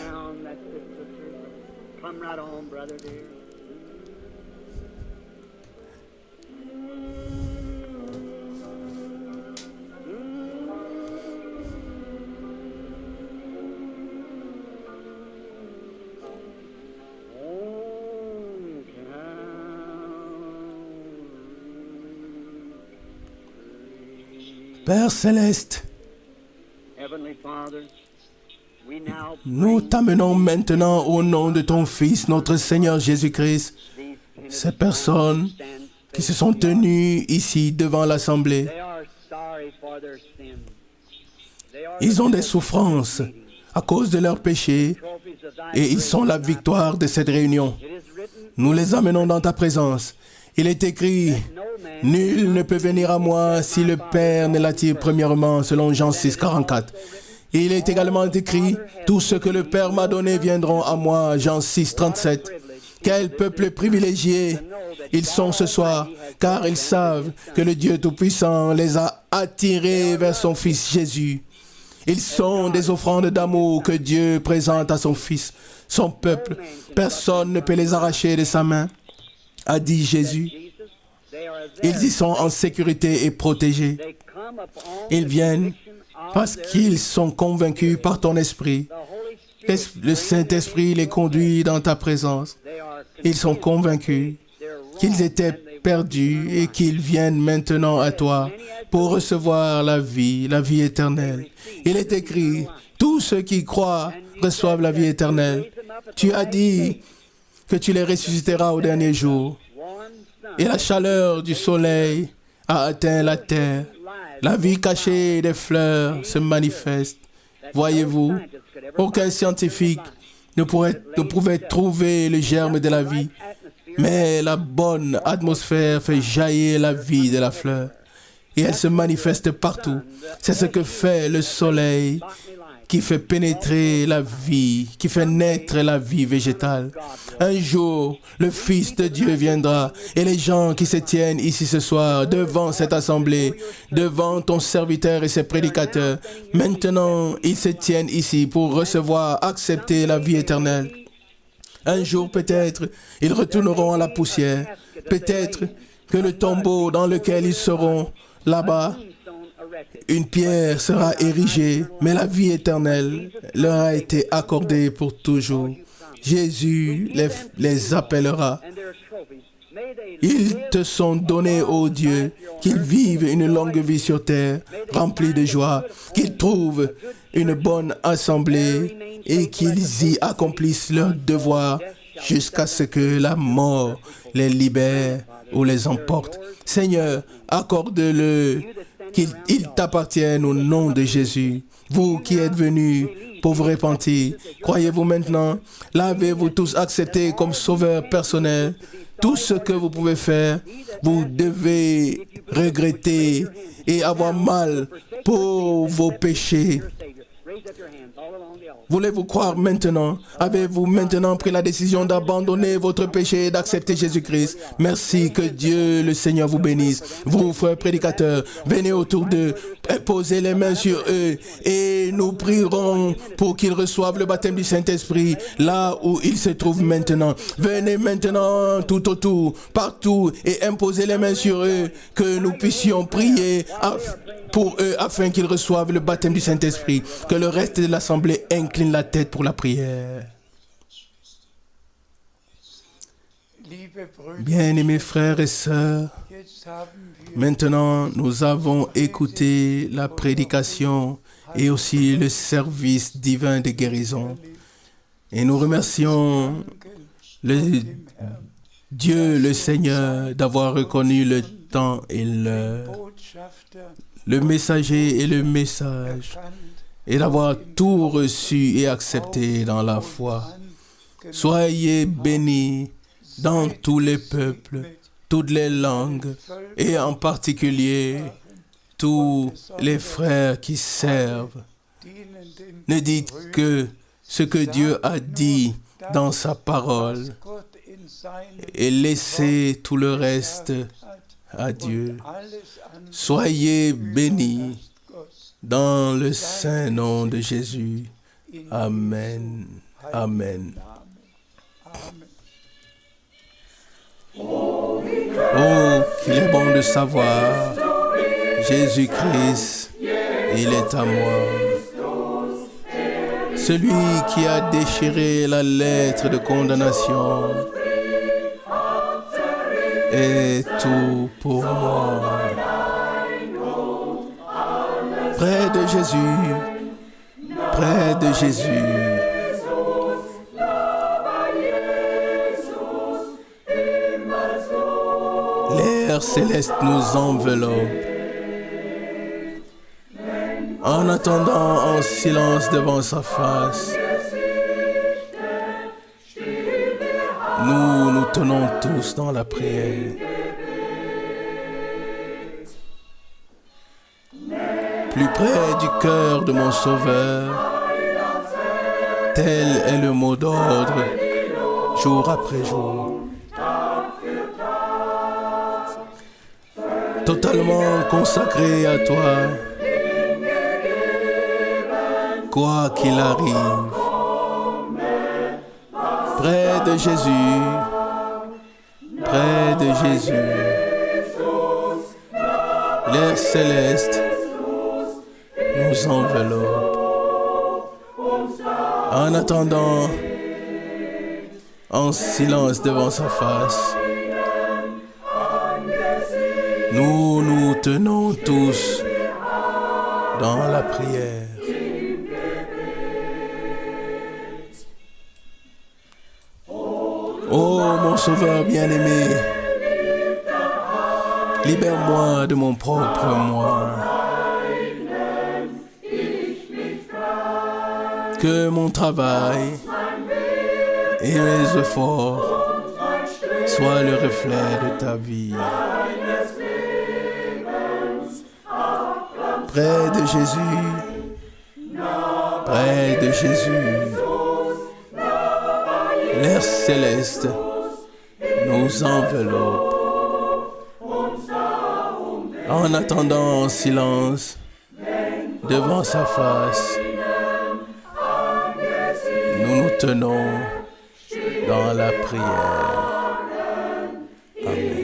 Père Céleste, nous t'amenons maintenant au nom de ton Fils, notre Seigneur Jésus-Christ, Ces personnes qui se sont tenues ici devant l'Assemblée, ils ont des souffrances à cause de leurs péchés et ils sont la victoire de cette réunion. Nous les amenons dans ta présence. Il est écrit, « Nul ne peut venir à moi si le Père ne l'attire premièrement » selon Jean 6, 44. Il est également écrit, « Tous ceux que le Père m'a donné viendront à moi » Jean 6, 37. Quel peuple privilégié ils sont ce soir, car ils savent que le Dieu Tout-Puissant les a attirés vers son Fils Jésus. Ils sont des offrandes d'amour que Dieu présente à son Fils, son peuple. Personne ne peut les arracher de sa main, a dit Jésus. Ils y sont en sécurité et protégés. Ils viennent parce qu'ils sont convaincus par ton esprit. Le Saint-Esprit les conduit dans ta présence. Ils sont convaincus qu'ils étaient perdus et qu'ils viennent maintenant à toi pour recevoir la vie éternelle. Il est écrit, tous ceux qui croient reçoivent la vie éternelle. Tu as dit que tu les ressusciteras au dernier jour. Et la chaleur du soleil a atteint la terre. La vie cachée des fleurs se manifeste. Voyez-vous, aucun scientifique ne pouvait trouver le germe de la vie. Mais la bonne atmosphère fait jaillir la vie de la fleur. Et elle se manifeste partout. C'est ce que fait le soleil qui fait pénétrer la vie, qui fait naître la vie végétale. Un jour, le Fils de Dieu viendra et les gens qui se tiennent ici ce soir devant cette assemblée, devant ton serviteur et ses prédicateurs, maintenant, ils se tiennent ici pour recevoir, accepter la vie éternelle. Un jour, peut-être, ils retourneront à la poussière. Peut-être que le tombeau dans lequel ils seront, là-bas, une pierre sera érigée, mais la vie éternelle leur a été accordée pour toujours. Jésus les appellera. Ils te sont donnés, ô Dieu, qu'ils vivent une longue vie sur terre, remplie de joie, qu'ils trouvent une bonne assemblée et qu'ils y accomplissent leur devoir jusqu'à ce que la mort les libère ou les emporte. Seigneur, accorde-le qu'il t'appartienne au nom de Jésus. Vous qui êtes venus pour vous repentir, croyez-vous maintenant, l'avez-vous tous accepté comme sauveur personnel? Tout ce que vous pouvez faire, vous devez regretter et avoir mal pour vos péchés. Voulez-vous croire maintenant? Avez-vous maintenant pris la décision d'abandonner votre péché et d'accepter Jésus-Christ? Merci, que Dieu le Seigneur vous bénisse. Vous, frères prédicateurs, venez autour d'eux, posez les mains sur eux et nous prierons pour qu'ils reçoivent le baptême du Saint-Esprit là où ils se trouvent maintenant. Venez maintenant tout autour, partout et imposez les mains sur eux, que nous puissions prier pour eux afin qu'ils reçoivent le baptême du Saint-Esprit. Que le reste de l'assemblée incline la tête pour la prière. Bien-aimés frères et sœurs, maintenant nous avons écouté la prédication et aussi le service divin de guérison. Et nous remercions Dieu, le Seigneur, d'avoir reconnu le temps et l'heure, le messager et le message, et d'avoir tout reçu et accepté dans la foi. Soyez bénis dans tous les peuples, toutes les langues, et en particulier tous les frères qui servent. Ne dites que ce que Dieu a dit dans sa parole et laissez tout le reste à Dieu. Soyez bénis dans le saint nom de Jésus. Amen. Amen. Oh, qu'il est bon de savoir, Jésus-Christ, il est à moi. Celui qui a déchiré la lettre de condamnation est tout pour moi. Près de Jésus, près de Jésus. L'air céleste nous enveloppe. En attendant en silence devant sa face, nous nous tenons tous dans la prière. Plus près du cœur de mon Sauveur, tel est le mot d'ordre, jour après jour. Totalement consacré à toi, quoi qu'il arrive, près de Jésus, l'air céleste nous enveloppe. En attendant, en silence devant sa face, nous nous tenons tous dans la prière. Oh mon Sauveur bien-aimé, libère-moi de mon propre moi. Que mon travail et mes efforts soient le reflet de ta vie. Près de Jésus, l'air céleste nous enveloppe. En attendant en silence devant sa face, nous nous tenons dans la prière. Amen.